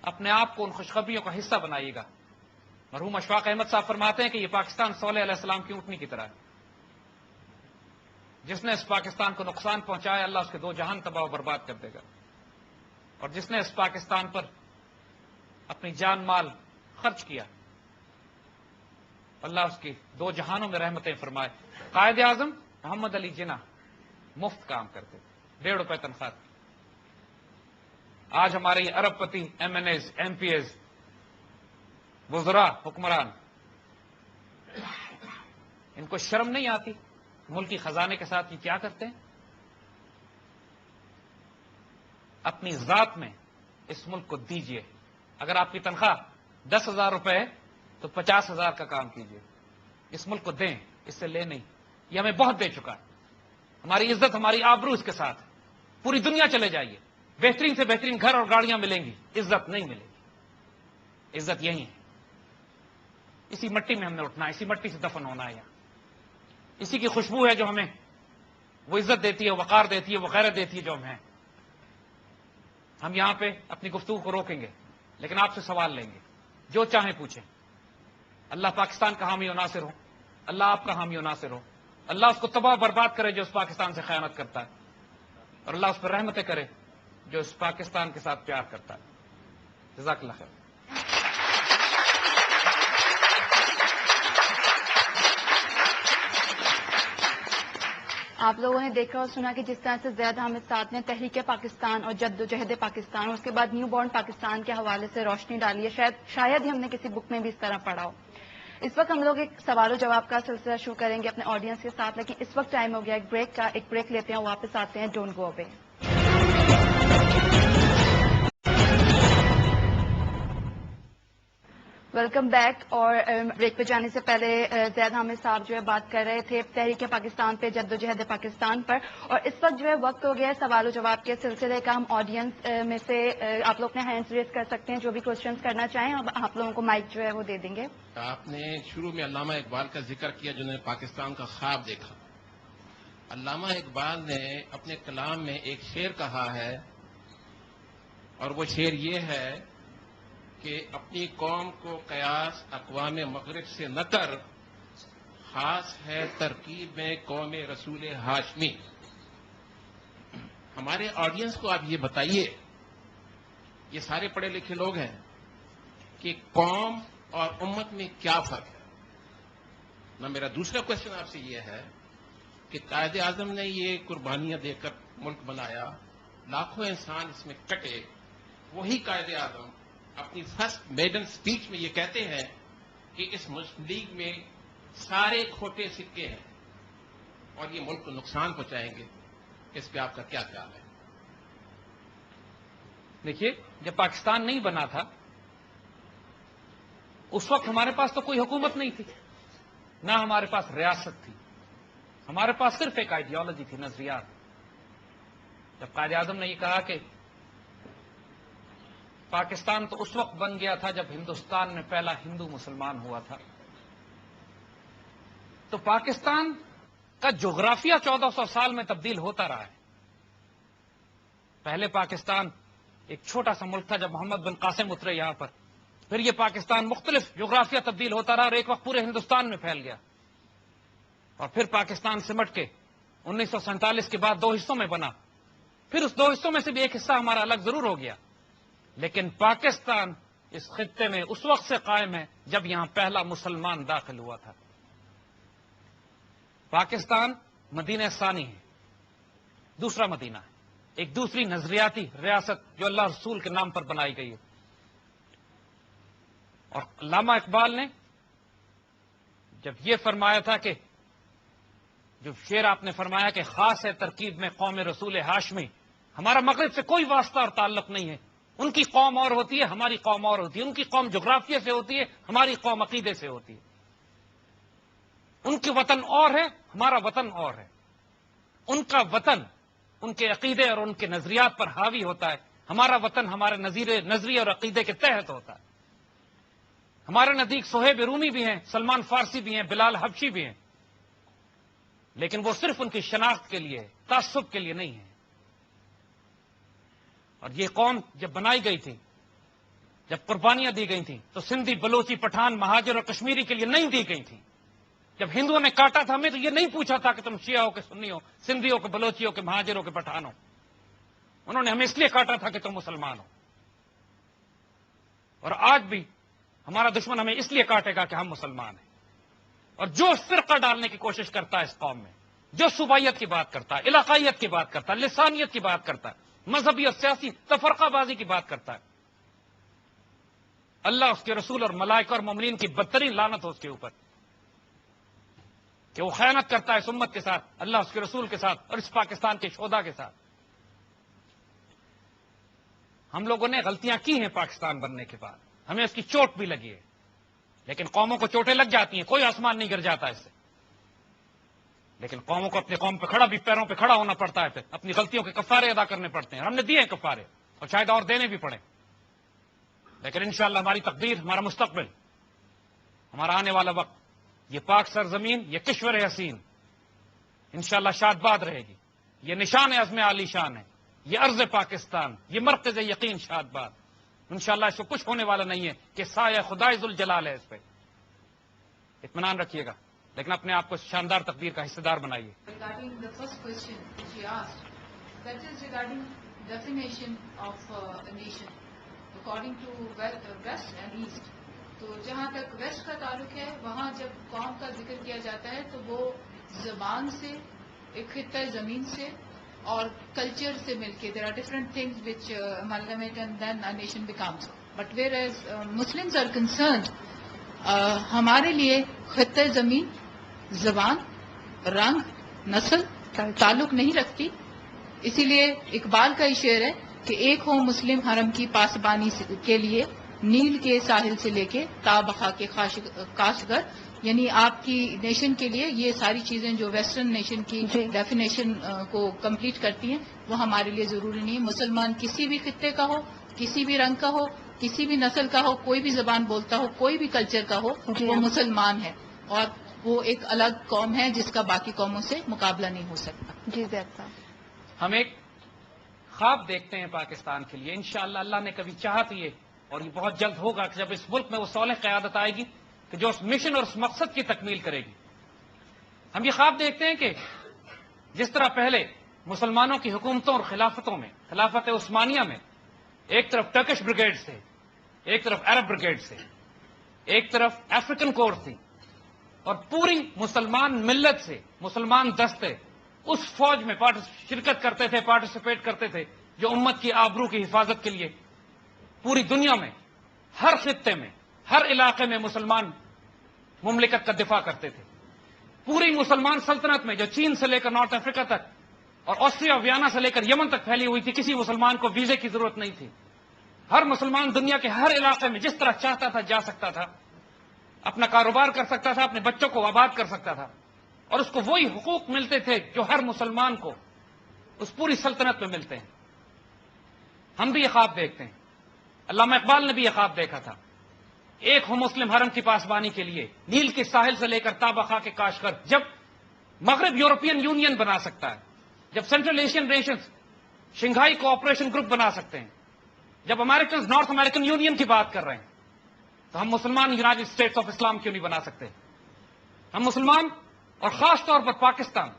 [SPEAKER 2] اپنے آپ کو ان خوشخبریوں کا حصہ بنائیے گا. مرحوم اشفاق احمد صاحب فرماتے ہیں کہ یہ پاکستان صالح علیہ السلام کی اونٹنی کی طرح ہے. جس نے اس پاکستان کو نقصان پہنچایا اللہ اس کے 2 جہان تباہ و برباد کر دے گا، اور جس نے اس پاکستان پر اپنی جان مال خرچ کیا اللہ اس کی 2 جہانوں میں رحمتیں فرمائے. قائد اعظم محمد علی جناح مفت کام کرتے، 1.5 روپے تنخواہ. آج ہمارے یہ ارب پتی MNAs, MPs ایز، وزراء، حکمران، ان کو شرم نہیں آتی ملکی خزانے کے ساتھ یہ کیا کرتے ہیں؟ اپنی ذات میں اس ملک کو دیجئے. اگر آپ کی تنخواہ 10,000 روپے ہے تو 50,000 کا کام کیجئے. اس ملک کو دیں، اس سے لے نہیں. یہ ہمیں بہت دے چکا ہے. ہماری عزت، ہماری آبرو اس کے ساتھ. پوری دنیا چلے جائیے، بہترین سے بہترین گھر اور گاڑیاں ملیں گی، عزت نہیں ملے گی. عزت یہی ہے. اسی مٹی میں ہم نے اٹھنا ہے، اسی مٹی سے دفن ہونا ہے. یہاں اسی کی خوشبو ہے جو ہمیں وہ عزت دیتی ہے، وقار دیتی ہے، وہ غیرت دیتی ہے جو ہم ہیں. ہم یہاں پہ اپنی گفتگو کو روکیں گے، لیکن آپ سے سوال لیں گے، جو چاہیں پوچھیں. اللہ پاکستان کا حامی و ناصر ہو، اللہ آپ کا حامی و ناصر ہو. اللہ اس کو تباہ برباد کرے جو اس پاکستان سے خیانت کرتا ہے، اور اللہ اس پر رحمتیں کرے جو اس پاکستان کے ساتھ پیار کرتا ہے. جزاک اللہ خیر.
[SPEAKER 1] آپ لوگوں نے دیکھا اور سنا کہ جس طرح سے زیادہ حامد صاحب نے تحریک پاکستان اور جدوجہد پاکستان اور اس کے بعد نیو بورن پاکستان کے حوالے سے روشنی ڈالی ہے. شاید ہی ہم نے کسی بک میں بھی اس طرح پڑھا ہو. اس وقت ہم لوگ ایک سوال و جواب کا سلسلہ شروع کریں گے اپنے آڈینس کے ساتھ، لیکن اس وقت ٹائم ہو گیا ایک بریک کا. ایک بریک لیتے ہیں، واپس آتے ہیں. Don't go away. Welcome back. اور بریک پہ جانے سے پہلے زید حامد صاحب جو ہے بات کر رہے تھے تحریک پاکستان پہ، جدوجہد پاکستان پر، اور اس وقت جو ہے وقت ہو گیا ہے سوال و جواب کے سلسلے کا. ہم آڈینس میں سے آپ لوگ اپنے ہینڈز ریز کر سکتے ہیں جو بھی کوشچنس کرنا چاہیں. آپ لوگوں کو مائک جو ہے وہ دے دیں گے.
[SPEAKER 3] آپ نے شروع میں علامہ اقبال کا ذکر کیا جنہوں نے پاکستان کا خواب دیکھا. علامہ اقبال نے اپنے کلام میں ایک شعر کہا ہے، اور وہ شعر یہ ہے کہ اپنی قوم کو قیاس اقوام مغرب سے نہ کر، خاص ہے ترکیب میں قوم رسول ہاشمی. ہمارے آڈینس کو آپ یہ بتائیے، یہ سارے پڑھے لکھے لوگ ہیں، کہ قوم اور امت میں کیا فرق ہے. نہ میرا دوسرا کوشچن آپ سے یہ ہے کہ قائد اعظم نے یہ قربانیاں دے کر ملک بنایا، لاکھوں انسان اس میں کٹے. وہی قائد اعظم اپنی فرسٹ میڈن سپیچ میں یہ کہتے ہیں کہ اس مسلم لیگ میں سارے کھوٹے سکے ہیں اور یہ ملک کو نقصان پہنچائیں گے. اس پہ آپ کا کیا خیال ہے؟
[SPEAKER 2] دیکھیے، جب پاکستان نہیں بنا تھا اس وقت ہمارے پاس تو کوئی حکومت نہیں تھی، نہ ہمارے پاس ریاست تھی. ہمارے پاس صرف ایک آئیڈیالوجی تھی، نظریات. جب قائد اعظم نے یہ کہا کہ پاکستان تو اس وقت بن گیا تھا جب ہندوستان میں پہلا ہندو مسلمان ہوا تھا، تو پاکستان کا جغرافیہ 1400 سال میں تبدیل ہوتا رہا ہے. پہلے پاکستان ایک چھوٹا سا ملک تھا جب محمد بن قاسم اترے یہاں پر. پھر یہ پاکستان مختلف جغرافیہ تبدیل ہوتا رہا اور ایک وقت پورے ہندوستان میں پھیل گیا. اور پھر پاکستان سمٹ کے 1947 کے بعد 2 حصوں میں بنا. پھر اس 2 حصوں میں سے بھی ایک حصہ ہمارا الگ ضرور ہو گیا، لیکن پاکستان اس خطے میں اس وقت سے قائم ہے جب یہاں پہلا مسلمان داخل ہوا تھا. پاکستان مدینہ ثانی ہے، دوسرا مدینہ ہے، ایک دوسری نظریاتی ریاست جو اللہ رسول کے نام پر بنائی گئی ہے. اور علامہ اقبال نے جب یہ فرمایا تھا کہ جو شعر آپ نے فرمایا کہ خاص ہے ترکیب میں قوم رسول ہاشمی، ہمارا مغرب سے کوئی واسطہ اور تعلق نہیں ہے. ان کی قوم اور ہوتی ہے، ہماری قوم اور ہوتی ہے. ان کی قوم جغرافیہ سے ہوتی ہے، ہماری قوم عقیدے سے ہوتی ہے. ان کے وطن اور ہے، ہمارا وطن اور ہے. ان کا وطن ان کے عقیدے اور ان کے نظریات پر حاوی ہوتا ہے، ہمارا وطن ہمارے نظریے اور عقیدے کے تحت ہوتا ہے. ہمارے نزدیک صہیب رومی بھی ہیں، سلمان فارسی بھی ہیں، بلال حبشی بھی ہیں، لیکن وہ صرف ان کی شناخت کے لیے، تعصب کے لیے نہیں ہے. اور یہ قوم جب بنائی گئی تھی، جب قربانیاں دی گئی تھیں، تو سندھی، بلوچی، پٹھان، مہاجر اور کشمیری کے لیے نہیں دی گئی تھیں. جب ہندوؤں نے کاٹا تھا ہمیں تو یہ نہیں پوچھا تھا کہ تم شیعہ ہو کہ سنی ہو، سندھی ہو کہ بلوچی ہو کہ مہاجر ہو کہ پٹھان ہو. انہوں نے ہمیں اس لیے کاٹا تھا کہ تم مسلمان ہو. اور آج بھی ہمارا دشمن ہمیں اس لیے کاٹے گا کہ ہم مسلمان ہیں. اور جو فرقہ ڈالنے کی کوشش کرتا ہے اس قوم میں، جو صوبائیت کی بات کرتا ہے، علاقائیت کی بات کرتا ہے، لسانیت کی بات کرتا ہے، مذہبی اور سیاسی تفرقہ بازی کی بات کرتا ہے، اللہ، اس کے رسول اور ملائکہ اور مومنین کی بدترین لعنت ہو اس کے اوپر کہ وہ خیانت کرتا ہے اس امت کے ساتھ، اللہ، اس کے رسول کے ساتھ اور اس پاکستان کے شہداء کے ساتھ. ہم لوگوں نے غلطیاں کی ہیں پاکستان بننے کے بعد، ہمیں اس کی چوٹ بھی لگی ہے، لیکن قوموں کو چوٹیں لگ جاتی ہیں، کوئی آسمان نہیں گر جاتا اس سے. لیکن قوموں کو اپنی قوم پہ کھڑا بھی، پیروں پہ کھڑا ہونا پڑتا ہے، پھر اپنی غلطیوں کے کفارے ادا کرنے پڑتے ہیں. ہم نے دیے ہیں کفارے، اور شاید اور دینے بھی پڑے، لیکن انشاءاللہ ہماری تقدیر، ہمارا مستقبل، ہمارا آنے والا وقت، یہ پاک سرزمین، یہ کشور حسین انشاءاللہ شاد باد رہے گی. یہ نشان عزم عالی شان ہے، یہ ارض پاکستان، یہ مرکز یقین شاد باد. انشاءاللہ اس کو کچھ ہونے والا نہیں ہے کہ سایہ خدائے ذوالجلال ہے اس پہ. اطمینان رکھیے گا، لیکن اپنے آپ کو شاندار تقدیر کا حصہ دار بنائیے.
[SPEAKER 4] Regarding the first question which you asked, that is regarding definition of a nation according to West and East. تو جہاں تک ویسٹ کا تعلق ہے، وہاں جب قوم کا ذکر کیا جاتا ہے تو وہ زبان سے، ایک خطہ زمین سے اور کلچر سے مل کے there are different things which amalgamate and then a nation becomes. But whereas Muslims are concerned, ہمارے لیے خطہ زمین، زبان، رنگ، نسل تعلق نہیں رکھتی. اسی لیے اقبال کا یہ شعر ہے کہ ایک ہو مسلم حرم کی پاسبانی کے لیے، نیل کے ساحل سے لے کے تا بقا کے کاشگر. یعنی آپ کی نیشن کے لیے یہ ساری چیزیں جو ویسٹرن نیشن کی ڈیفینیشن کو کمپلیٹ کرتی ہیں وہ ہمارے لیے ضروری نہیں ہے. مسلمان کسی بھی خطے کا ہو، کسی بھی رنگ کا ہو، کسی بھی نسل کا ہو، کوئی بھی زبان بولتا ہو، کوئی بھی کلچر کا ہو، وہ مسلمان ہے اور وہ ایک الگ قوم ہے جس کا باقی قوموں سے مقابلہ نہیں ہو سکتا.
[SPEAKER 1] جی زید صاحب.
[SPEAKER 2] ہم ایک خواب دیکھتے ہیں پاکستان کے لیے، انشاءاللہ اللہ نے کبھی چاہا تو یہ، اور یہ بہت جلد ہوگا کہ جب اس ملک میں وہ صالح قیادت آئے گی کہ جو اس مشن اور اس مقصد کی تکمیل کرے گی. ہم یہ خواب دیکھتے ہیں کہ جس طرح پہلے مسلمانوں کی حکومتوں اور خلافتوں میں، خلافت عثمانیہ میں ایک طرف ٹرکش بریگیڈ سے، ایک طرف عرب بریگیڈ سے، ایک طرف افریقن کورس تھی، اور پوری مسلمان ملت سے مسلمان دستے اس فوج میں شرکت کرتے تھے، پارٹیسپیٹ کرتے تھے جو امت کی آبرو کی حفاظت کے لیے پوری دنیا میں، ہر خطے میں، ہر علاقے میں مسلمان مملکت کا دفاع کرتے تھے. پوری مسلمان سلطنت میں جو چین سے لے کر نارتھ افریقہ تک اور آسٹریا ویانا سے لے کر یمن تک پھیلی ہوئی تھی، کسی مسلمان کو ویزے کی ضرورت نہیں تھی. ہر مسلمان دنیا کے ہر علاقے میں جس طرح چاہتا تھا جا سکتا تھا، اپنا کاروبار کر سکتا تھا، اپنے بچوں کو آباد کر سکتا تھا، اور اس کو وہی حقوق ملتے تھے جو ہر مسلمان کو اس پوری سلطنت میں ملتے ہیں. ہم بھی یہ خواب دیکھتے ہیں، علامہ اقبال نے بھی یہ خواب دیکھا تھا. ایک ہو مسلم حرم کی پاسبانی کے لیے، نیل کے ساحل سے لے کر تا بقا کے کاشغر. جب مغرب یورپین یونین بنا سکتا ہے، جب central Asian nations Shanghai cooperation group بنا سکتے ہیں، جب امریکنز نارتھ امریکن یونین کی بات کر رہے ہیں، تو ہم مسلمان یونائٹڈ اسٹیٹس آف اسلام کیوں نہیں بنا سکتے؟ ہم مسلمان اور خاص طور پر پاکستان،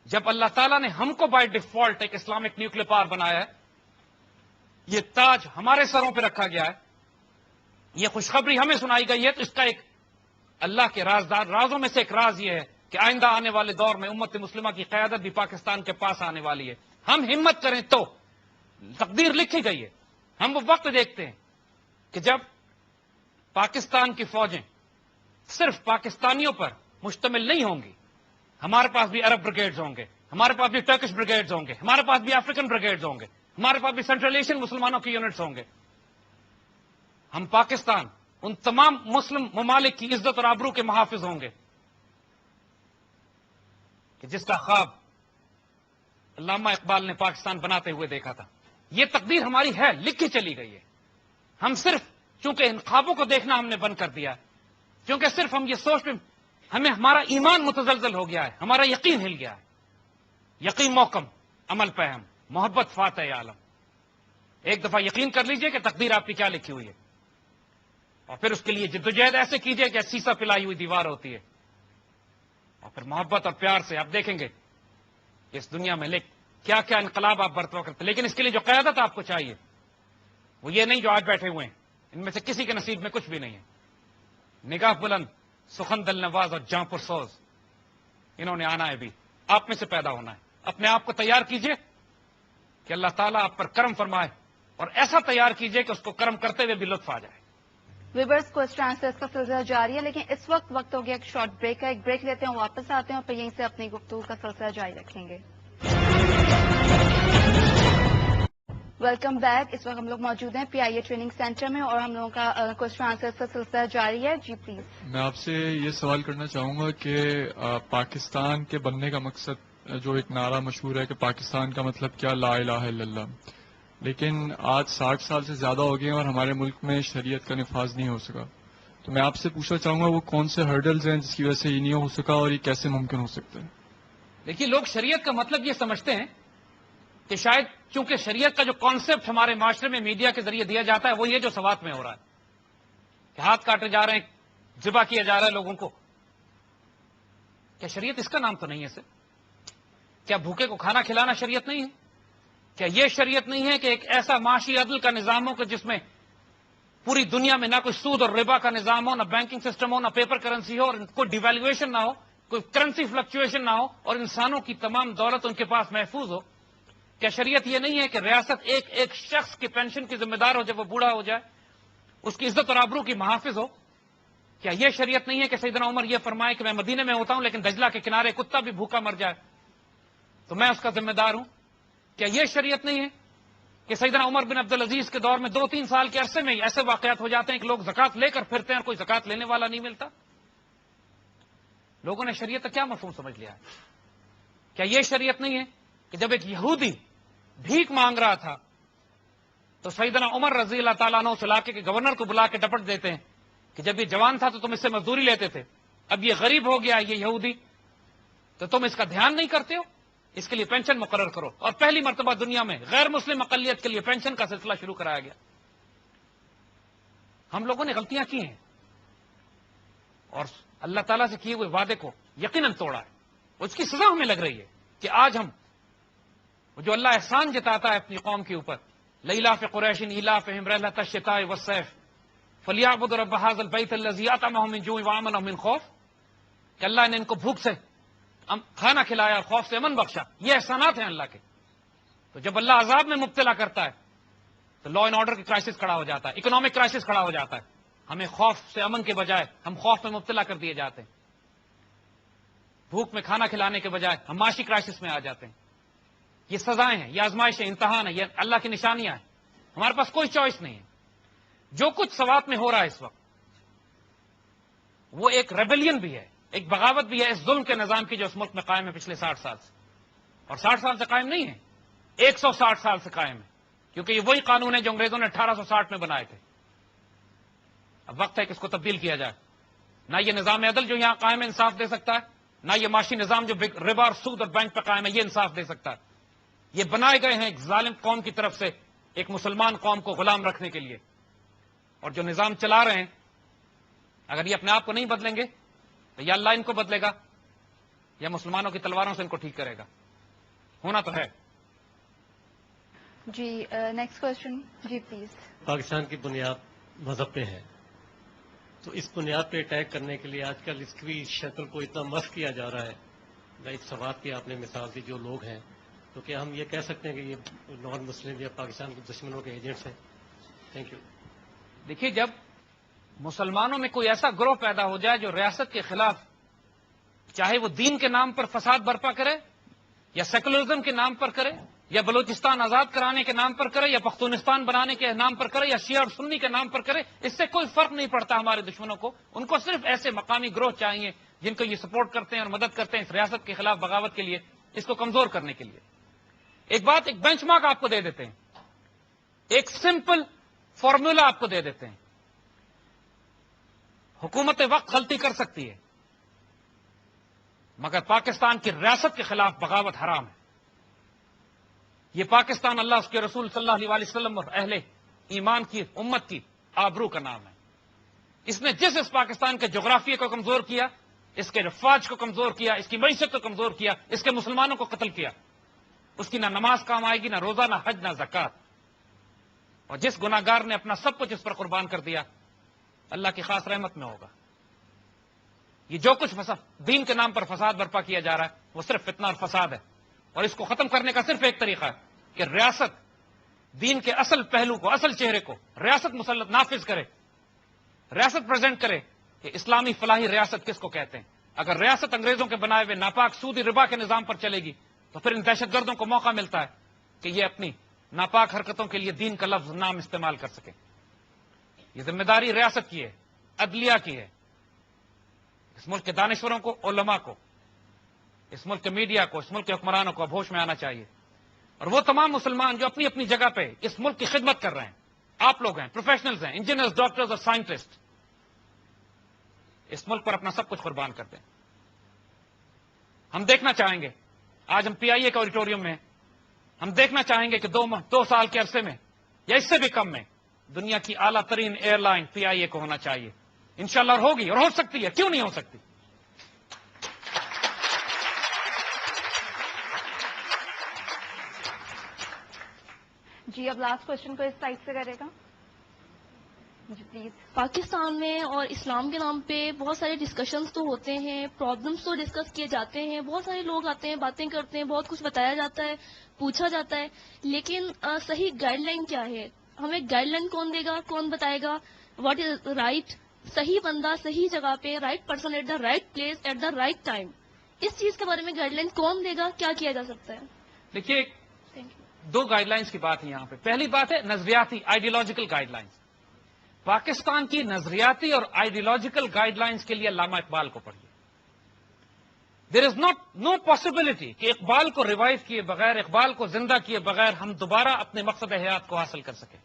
[SPEAKER 2] جب اللہ تعالیٰ نے ہم کو بائی ڈیفالٹ ایک اسلامک نیوکلیر پاور بنایا ہے، یہ تاج ہمارے سروں پہ رکھا گیا ہے، یہ خوشخبری ہمیں سنائی گئی ہے، تو اس کا ایک اللہ کے رازوں میں سے ایک راز یہ ہے کہ آئندہ آنے والے دور میں امت مسلمہ کی قیادت بھی پاکستان کے پاس آنے والی ہے. ہم ہمت کریں تو تقدیر لکھی گئی ہے. ہم وہ وقت دیکھتے ہیں کہ جب پاکستان کی فوجیں صرف پاکستانیوں پر مشتمل نہیں ہوں گی، ہمارے پاس بھی عرب بریگیڈز ہوں گے، ہمارے پاس بھی ٹرکش بریگیڈز ہوں گے، ہمارے پاس بھی افریقن بریگیڈز ہوں گے، ہمارے پاس بھی سینٹرل ایشین مسلمانوں کی یونٹس ہوں گے. ہم پاکستان ان تمام مسلم ممالک کی عزت اور آبرو کے محافظ ہوں گے کہ جس کا خواب علامہ اقبال نے پاکستان بناتے ہوئے دیکھا تھا. یہ تقدیر ہماری ہے، لکھی چلی گئی ہے. ہم صرف چونکہ ان خوابوں کو دیکھنا ہم نے بند کر دیا، کیونکہ صرف ہم یہ سوچ میں ہمارا ایمان متزلزل ہو گیا ہے، ہمارا یقین ہل گیا ہے. یقین محکم، عمل پہم، محبت فاتح عالم. ایک دفعہ یقین کر لیجئے کہ تقدیر آپ کی کیا لکھی ہوئی ہے، اور پھر اس کے لیے جدوجہد ایسے کیجئے کہ سیسا پلائی ہوئی دیوار ہوتی ہے، اور پھر محبت اور پیار سے آپ دیکھیں گے اس دنیا میں کیا کیا انقلاب آپ برتوا کرتے. لیکن اس کے لیے جو قیادت آپ کو چاہیے وہ یہ نہیں جو آج بیٹھے ہوئے ہیں، ان میں سے کسی کے نصیب میں کچھ بھی نہیں ہے. نگاہ بلند، سخن دل نواز اور جاں پرسوز، انہوں نے آنا ہے بھی، آپ میں سے پیدا ہونا ہے. اپنے آپ کو تیار کیجئے کہ اللہ تعالیٰ آپ پر کرم فرمائے، اور ایسا تیار کیجئے کہ اس کو کرم کرتے ہوئے بھی لطف آ جائے.
[SPEAKER 1] ویورز کوسٹر آنسرز کا سلسلہ جاری ہے، لیکن اس وقت ہو گیا ایک شارٹ بریک کا. ایک بریک لیتے ہیں، واپس آتے ہیں اور پھر یہیں سے اپنی گفتگو کا سلسلہ جاری رکھیں گے. Welcome back. اس وقت ہم لوگ موجود ہیں PIA ٹریننگ سینٹر میں، اور ہم لوگوں کا کوسٹر آنسرز کا سلسلہ جاری ہے. جی پلیز.
[SPEAKER 5] میں آپ سے یہ سوال کرنا چاہوں گا کہ پاکستان کے بننے کا مقصد، جو ایک نعرہ مشہور ہے کہ پاکستان کا مطلب کیا، لا الہ الا اللہ، لیکن آج 60 سال سے زیادہ ہو گئے ہیں اور ہمارے ملک میں شریعت کا نفاذ نہیں ہو سکا. تو میں آپ سے پوچھنا چاہوں گا وہ کون سے ہرڈلز ہیں جس کی وجہ سے یہ نہیں ہو سکا، اور یہ کیسے ممکن ہو سکتا ہے؟
[SPEAKER 2] دیکھیے، لوگ شریعت کا مطلب یہ سمجھتے ہیں کہ شاید چونکہ شریعت کا جو کانسیپٹ ہمارے معاشرے میں میڈیا کے ذریعے دیا جاتا ہے وہ یہ جو سوات میں ہو رہا ہے کہ ہاتھ کاٹے جا رہے ہیں، ذبح کیا جا رہا ہے لوگوں کو. کیا شریعت اس کا نام تو نہیں ہے سر؟ کیا بھوکے کو کھانا کھلانا شریعت نہیں ہے؟ کیا یہ شریعت نہیں ہے کہ ایک ایسا معاشی عدل کا نظام ہو کہ جس میں پوری دنیا میں نہ کوئی سود اور ربا کا نظام ہو، نہ بینکنگ سسٹم ہو، نہ پیپر کرنسی ہو، اور کوئی ڈیویلویشن نہ ہو، کوئی کرنسی فلکچویشن نہ ہو، اور انسانوں کی تمام دولت ان کے پاس محفوظ ہو؟ کیا شریعت یہ نہیں ہے کہ ریاست ایک ایک شخص کی پینشن کی ذمہ دار ہو جب وہ بوڑھا ہو جائے، اس کی عزت اور آبرو کی محافظ ہو؟ کیا یہ شریعت نہیں ہے کہ سیدنا عمر یہ فرمائے کہ میں مدینے میں ہوتا ہوں لیکن دجلہ کے کنارے کتا بھی بھوکا مر جائے تو میں اس کا ذمہ دار ہوں؟ کیا یہ شریعت نہیں ہے کہ سیدنا عمر بن عبدالعزیز کے دور میں 2-3 سال کے عرصے میں ایسے واقعات ہو جاتے ہیں کہ لوگ زکات لے کر پھرتے ہیں اور کوئی زکات لینے والا نہیں ملتا؟ لوگوں نے شریعت کا کیا مفہوم سمجھ لیا ہے؟ کیا یہ شریعت نہیں ہے کہ جب ایک یہودی بھیک مانگ رہا تھا تو سیدنا عمر رضی اللہ تعالیٰ عنہ اس علاقے کے گورنر کو بلا کے ڈپٹ دیتے ہیں کہ جب یہ جوان تھا تو تم اس سے مزدوری لیتے تھے، اب یہ غریب ہو گیا یہ یہودی تو تم اس کا دھیان نہیں کرتے ہو، اس کے لیے پینشن مقرر کرو. اور پہلی مرتبہ دنیا میں غیر مسلم اقلیت کے لیے پینشن کا سلسلہ شروع کرایا گیا. ہم لوگوں نے غلطیاں کی ہیں اور اللہ تعالیٰ سے کیے ہوئے وعدے کو یقیناً توڑا ہے. اس کی سزا ہمیں لگ رہی ہے کہ آج ہم جو اللہ احسان جتاتا ہے اپنی قوم کے اوپر، لإلاف قریش إیلافہم رحلۃ الشتاء والصیف فلیعبدوا رب ھذا البیت الذی اطعمهم من جوع وآمنهم من خوف، کہ اللہ نے ان کو بھوک سے کھانا کھلایا اور خوف سے امن بخشا. یہ احسانات ہیں اللہ کے. تو جب اللہ عذاب میں مبتلا کرتا ہے تو لا اینڈ آرڈر کی کرائسس کھڑا ہو جاتا ہے، اکنامک کرائسس کھڑا ہو جاتا ہے. ہمیں خوف سے امن کے بجائے ہم خوف میں مبتلا کر دیے جاتے ہیں. بھوک میں کھانا کھلانے کے بجائے ہم معاشی کرائسس میں آ جاتے ہیں. یہ سزائیں ہیں، یہ آزمائشیں، امتحان ہے، یہ اللہ کی نشانیاں ہیں. ہمارے پاس کوئی چوائس نہیں ہے. جو کچھ سوات میں ہو رہا ہے اس وقت وہ ایک ریبیلین بھی ہے، ایک بغاوت بھی ہے اس ظلم کے نظام کی جو اس ملک میں قائم ہے پچھلے 60 سال سے. اور 60 سال سے قائم نہیں ہے، 160 سال سے قائم ہے، کیونکہ یہ وہی قانون ہے جو انگریزوں نے 1860 میں بنائے تھے. اب وقت ہے کہ اس کو تبدیل کیا جائے. نہ یہ نظام عدل جو یہاں قائم ہے انصاف دے سکتا ہے، نہ یہ معاشی نظام جو ربا اور سود اور بینک پہ قائم ہے یہ انصاف دے سکتا ہے. یہ بنائے گئے ہیں ایک ظالم قوم کی طرف سے ایک مسلمان قوم کو غلام رکھنے کے لیے. اور جو نظام چلا رہے ہیں اگر یہ اپنے آپ کو نہیں بدلیں گے تو یا اللہ ان کو بدلے گا یا مسلمانوں کی تلواروں سے ان کو ٹھیک کرے گا؟ ہونا تو ہے.
[SPEAKER 1] جی نیکسٹ کوشچن. جی پلیز.
[SPEAKER 6] پاکستان کی بنیاد مذہب پہ ہے، تو اس بنیاد پہ اٹیک کرنے کے لیے آج کل اس کی شکل کو اتنا مست کیا جا رہا ہے. لائک سوات کی آپ نے مثال دی جو لوگ ہیں، تو کیا ہم یہ کہہ سکتے ہیں کہ یہ نان مسلم یا پاکستان کے دشمنوں کے ایجنٹس ہیں؟ Thank you.
[SPEAKER 2] دیکھیے، جب مسلمانوں میں کوئی ایسا گروہ پیدا ہو جائے جو ریاست کے خلاف، چاہے وہ دین کے نام پر فساد برپا کرے یا سیکولرزم کے نام پر کرے یا بلوچستان آزاد کرانے کے نام پر کرے یا پختونستان بنانے کے نام پر کرے یا شیعہ اور سنی کے نام پر کرے، اس سے کوئی فرق نہیں پڑتا ہمارے دشمنوں کو. ان کو صرف ایسے مقامی گروہ چاہیے جن کو یہ سپورٹ کرتے ہیں اور مدد کرتے ہیں اس ریاست کے خلاف بغاوت کے لیے، اس کو کمزور کرنے کے لیے. ایک بینچ مارک آپ کو دے دیتے ہیں، ایک سمپل فارمولا آپ کو دے دیتے ہیں. حکومت وقت غلطی کر سکتی ہے، مگر پاکستان کی ریاست کے خلاف بغاوت حرام ہے. یہ پاکستان اللہ اس کے رسول صلی اللہ علیہ وسلم اور اہل ایمان کی امت کی آبرو کا نام ہے. اس نے اس پاکستان کے جغرافیے کو کمزور کیا، اس کے رفاج کو کمزور کیا، اس کی معیشت کو کمزور کیا، اس کے مسلمانوں کو قتل کیا، اس کی نہ نماز کام آئے گی، نہ روزہ، نہ حج، نہ زکات. اور جس گناہگار نے اپنا سب کچھ اس پر قربان کر دیا، اللہ کی خاص رحمت میں ہوگا. یہ جو کچھ دین کے نام پر فساد برپا کیا جا رہا ہے وہ صرف فتنہ اور فساد ہے، اور اس کو ختم کرنے کا صرف ایک طریقہ ہے کہ ریاست دین کے اصل پہلو کو، اصل چہرے کو ریاست مسلط نافذ کرے، ریاست پریزنٹ کرے کہ اسلامی فلاحی ریاست کس کو کہتے ہیں. اگر ریاست انگریزوں کے بنائے ہوئے ناپاک سودی ربا کے نظام پر چلے گی تو پھر ان دہشت گردوں کو موقع ملتا ہے کہ یہ اپنی ناپاک حرکتوں کے لیے دین کا لفظ نام استعمال کر سکیں. یہ ذمہ داری ریاست کی ہے، عدلیہ کی ہے، اس ملک کے دانشوروں کو، علماء کو، اس ملک کے میڈیا کو، اس ملک کے حکمرانوں کو اب ہوش میں آنا چاہیے. اور وہ تمام مسلمان جو اپنی اپنی جگہ پہ اس ملک کی خدمت کر رہے ہیں، آپ لوگ ہیں، پروفیشنلز ہیں، انجینئرز، ڈاکٹرز اور سائنٹسٹ، اس ملک پر اپنا سب کچھ قربان کر دیں. ہم دیکھنا چاہیں گے، آج ہم پی آئی اے کے آڈیٹوریم میں ہم دیکھنا چاہیں گے کہ 2 سال کے عرصے میں یا اس سے بھی کم میں دنیا کی اعلیٰ ترین ایئر لائن پی آئی اے کو ہونا چاہیے. انشاءاللہ ہوگی اور ہو سکتی ہے، کیوں نہیں ہو سکتی.
[SPEAKER 1] جی اب لاسٹ کوشچن کو اس سائڈ سے کرے گا. جی پلیز.
[SPEAKER 7] پاکستان میں اور اسلام کے نام پہ بہت سارے ڈسکشنز تو ہوتے ہیں، پرابلمس تو ڈسکس کیے جاتے ہیں، بہت سارے لوگ آتے ہیں، باتیں کرتے ہیں، بہت کچھ بتایا جاتا ہے، پوچھا جاتا ہے، لیکن صحیح گائیڈ لائن کیا ہے؟ ہمیں گائیڈ لائن کون دے گا، کون بتائے گا واٹ از رائٹ؟ صحیح بندہ صحیح جگہ پہ، right person at the right place at the right time, اس چیز کے بارے میں گائیڈ لائن کون دے گا؟ کیا کیا جا سکتا ہے؟
[SPEAKER 2] دیکھیے،
[SPEAKER 7] تھینک یو.
[SPEAKER 2] 2 گائیڈ لائنس کی بات ہے یہاں پہ. پہلی بات ہے نظریاتی آئیڈیالوجیکل گائیڈ لائنس. پاکستان کی نظریاتی اور آئیڈیالوجیکل گائیڈ لائنس کے لیے علامہ اقبال کو پڑھیے. دیر از نو پاسبلٹی کہ اقبال کو ریوائو کیے بغیر، اقبال کو زندہ کیے بغیر ہم دوبارہ اپنے مقصد حیات کو حاصل کر سکیں.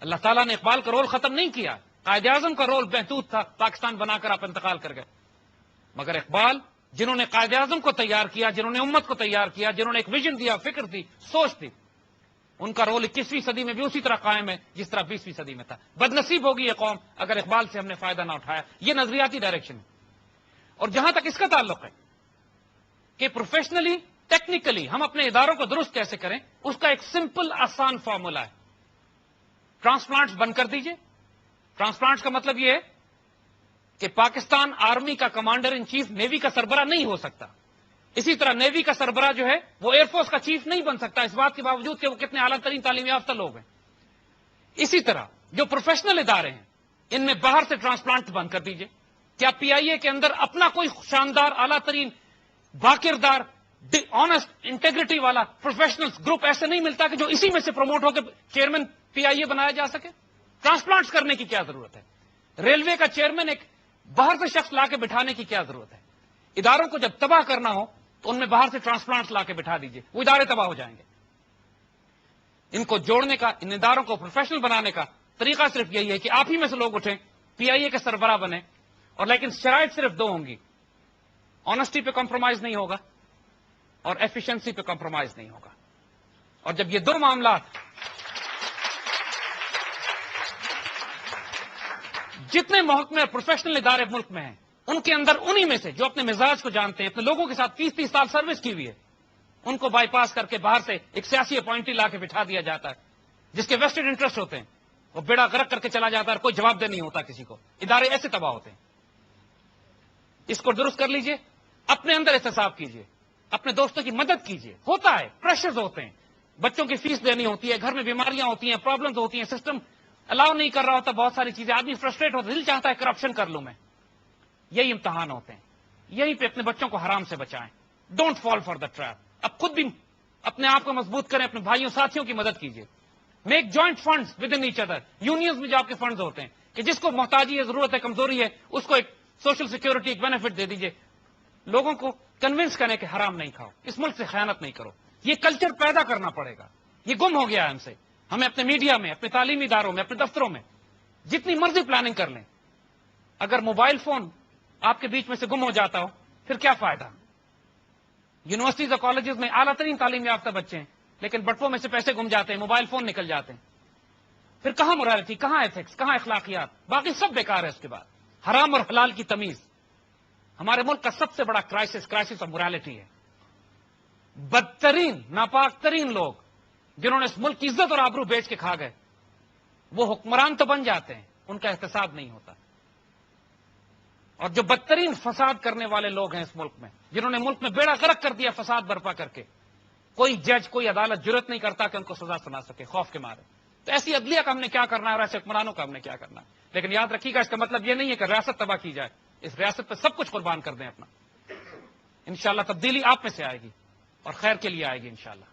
[SPEAKER 2] اللہ تعالیٰ نے اقبال کا رول ختم نہیں کیا، قائد اعظم کا رول محدود تھا، پاکستان بنا کر آپ انتقال کر گئے. مگر اقبال جنہوں نے قائد اعظم کو تیار کیا، جنہوں نے امت کو تیار کیا، جنہوں نے ایک ویژن دیا، فکر دی، سوچ دی، ان کا رول 21ویں صدی میں بھی اسی طرح قائم ہے جس طرح 20ویں صدی میں تھا. بدنصیب ہوگی یہ قوم اگر اقبال سے ہم نے فائدہ نہ اٹھایا. یہ نظریاتی ڈائریکشن ہے. اور جہاں تک اس کا تعلق ہے کہ پروفیشنلی، ٹیکنیکلی ہم اپنے اداروں کو درست کیسے کریں، اس کا ایک سمپل آسان فارمولا ہے. ٹرانسپلانٹس بند کر دیجئے. ٹرانسپلانٹس کا مطلب یہ ہے کہ پاکستان آرمی کا کمانڈر ان چیف نیوی کا سربراہ نہیں ہو سکتا. اسی طرح نیوی کا سربراہ جو ہے وہ ایئر فورس کا چیف نہیں بن سکتا، اس بات کے باوجود کہ وہ کتنے اعلیٰ ترین تعلیم یافتہ لوگ ہیں. اسی طرح جو پروفیشنل ادارے ہیں ان میں باہر سے ٹرانسپلانٹ بند کر دیجئے. کیا پی آئی اے کے اندر اپنا کوئی شاندار اعلیٰ ترین باکردار آنےسٹ انٹیگریٹی والا پروفیشنل گروپ ایسے نہیں ملتا کہ جو اسی میں سے پروموٹ ہو کے چیئرمین پی آئی اے بنایا جا سکے؟ ٹرانسپلانٹس کرنے کی کیا ضرورت ہے؟ ریلوے کا چیئرمین ایک باہر سے شخص لا کے بٹھانے کی کیا ضرورت ہے؟ اداروں کو جب تباہ کرنا ہو تو ان میں باہر سے ٹرانسپلانٹس لا کے بٹھا دیجئے، وہ ادارے تباہ ہو جائیں گے. ان کو جوڑنے کا، ان اداروں کو پروفیشنل بنانے کا طریقہ صرف یہی ہے کہ آپ ہی میں سے لوگ اٹھیں، پی آئی اے کے سربراہ بنیں، اور لیکن شرائط صرف 2 ہوں گی. آنےسٹی پہ کمپرومائز نہیں ہوگا اور ایفیشنسی پہ کمپرومائز نہیں ہوگا. اور جب یہ 2 معاملات جتنے محکمے اور پروفیشنل ادارے ملک میں ہیں ان کے اندر انہی میں سے جو اپنے مزاج کو جانتے ہیں، اپنے لوگوں کے ساتھ 30 سال سروس کی ہوئی ہے، ان کو بائی پاس کر کے باہر سے ایک سیاسی اپوائنٹی لا کے بٹھا دیا جاتا ہے جس کے ویسٹڈ انٹرسٹ ہوتے ہیں، وہ بیڑا غرق کر کے چلا جاتا ہے اور کوئی جواب دہ نہیں ہوتا کسی کو. ادارے ایسے تباہ ہوتے ہیں. اس کو درست کر لیجئے، اپنے اندر احتساب کیجئے، اپنے دوستوں کی مدد کیجئے. ہوتا ہے، پریشرز ہوتے ہیں، بچوں کی فیس دینی ہوتی ہے، گھر میں بیماریاں ہوتی ہیں، پرابلمز ہوتی ہیں، سسٹم الاؤ نہیں کر رہا ہوتا، بہت ساری چیزیں، آدمی فرسٹریٹ ہوتا ہے، دل چاہتا ہے کرپشن کر لوں میں. یہی امتحان ہوتے ہیں، یہیں پہ اپنے بچوں کو حرام سے بچائیں. Don't fall for the trap. اب خود بھی اپنے آپ کو مضبوط کریں، اپنے بھائیوں ساتھیوں کی مدد کیجیے. Make joint funds with in each other. Unions میں جو آپ کے فنڈز ہوتے ہیں کہ جس کو محتاجی ہے، ضرورت ہے، کمزوری ہے، اس کو ایک سوشل سیکورٹی، ایک بینیفٹ دے دیجیے. لوگوں کو کنونس کریں کہ حرام نہیں کھاؤ، اس ملک سے خیانت نہیں کرو. یہ کلچر پیدا کرنا پڑے گا. یہ گم ہو گیا ہے ہم سے. ہمیں اپنے میڈیا میں، اپنے تعلیمی اداروں میں، اپنے دفتروں میں جتنی مرضی پلاننگ کر لیں، اگر موبائل فون آپ کے بیچ میں سے گم ہو جاتا ہو پھر کیا فائدہ؟ یونیورسٹیز اور کالجز میں اعلیٰ ترین تعلیم یافتہ بچے ہیں، لیکن بٹووں میں سے پیسے گم جاتے ہیں، موبائل فون نکل جاتے ہیں. پھر کہاں مورالٹی، کہاں ایتھکس، کہاں اخلاقیات؟ باقی سب بیکار ہے. اس کے بعد حرام اور حلال کی تمیز ہمارے ملک کا سب سے بڑا کرائسس آف مورالٹی ہے. بدترین، ناپاک ترین لوگ جنہوں نے اس ملک کی عزت اور آبرو بیچ کے کھا گئے، وہ حکمران تو بن جاتے ہیں، ان کا احتساب نہیں ہوتا. اور جو بدترین فساد کرنے والے لوگ ہیں اس ملک میں، جنہوں نے ملک میں بیڑا غرق کر دیا فساد برپا کر کے، کوئی جج، کوئی عدالت جرت نہیں کرتا کہ ان کو سزا سنا سکے خوف کے مارے. تو ایسی عدلیہ کا ہم نے کیا کرنا ہے اور ایسے حکمرانوں کا ہم نے کیا کرنا ہے. لیکن یاد رکھیے گا، اس کا مطلب یہ نہیں ہے کہ ریاست تباہ کی جائے. اس ریاست پہ سب کچھ قربان کر دیں اپنا. انشاءاللہ تبدیلی آپ میں سے آئے گی اور خیر کے لیے آئے گی انشاءاللہ.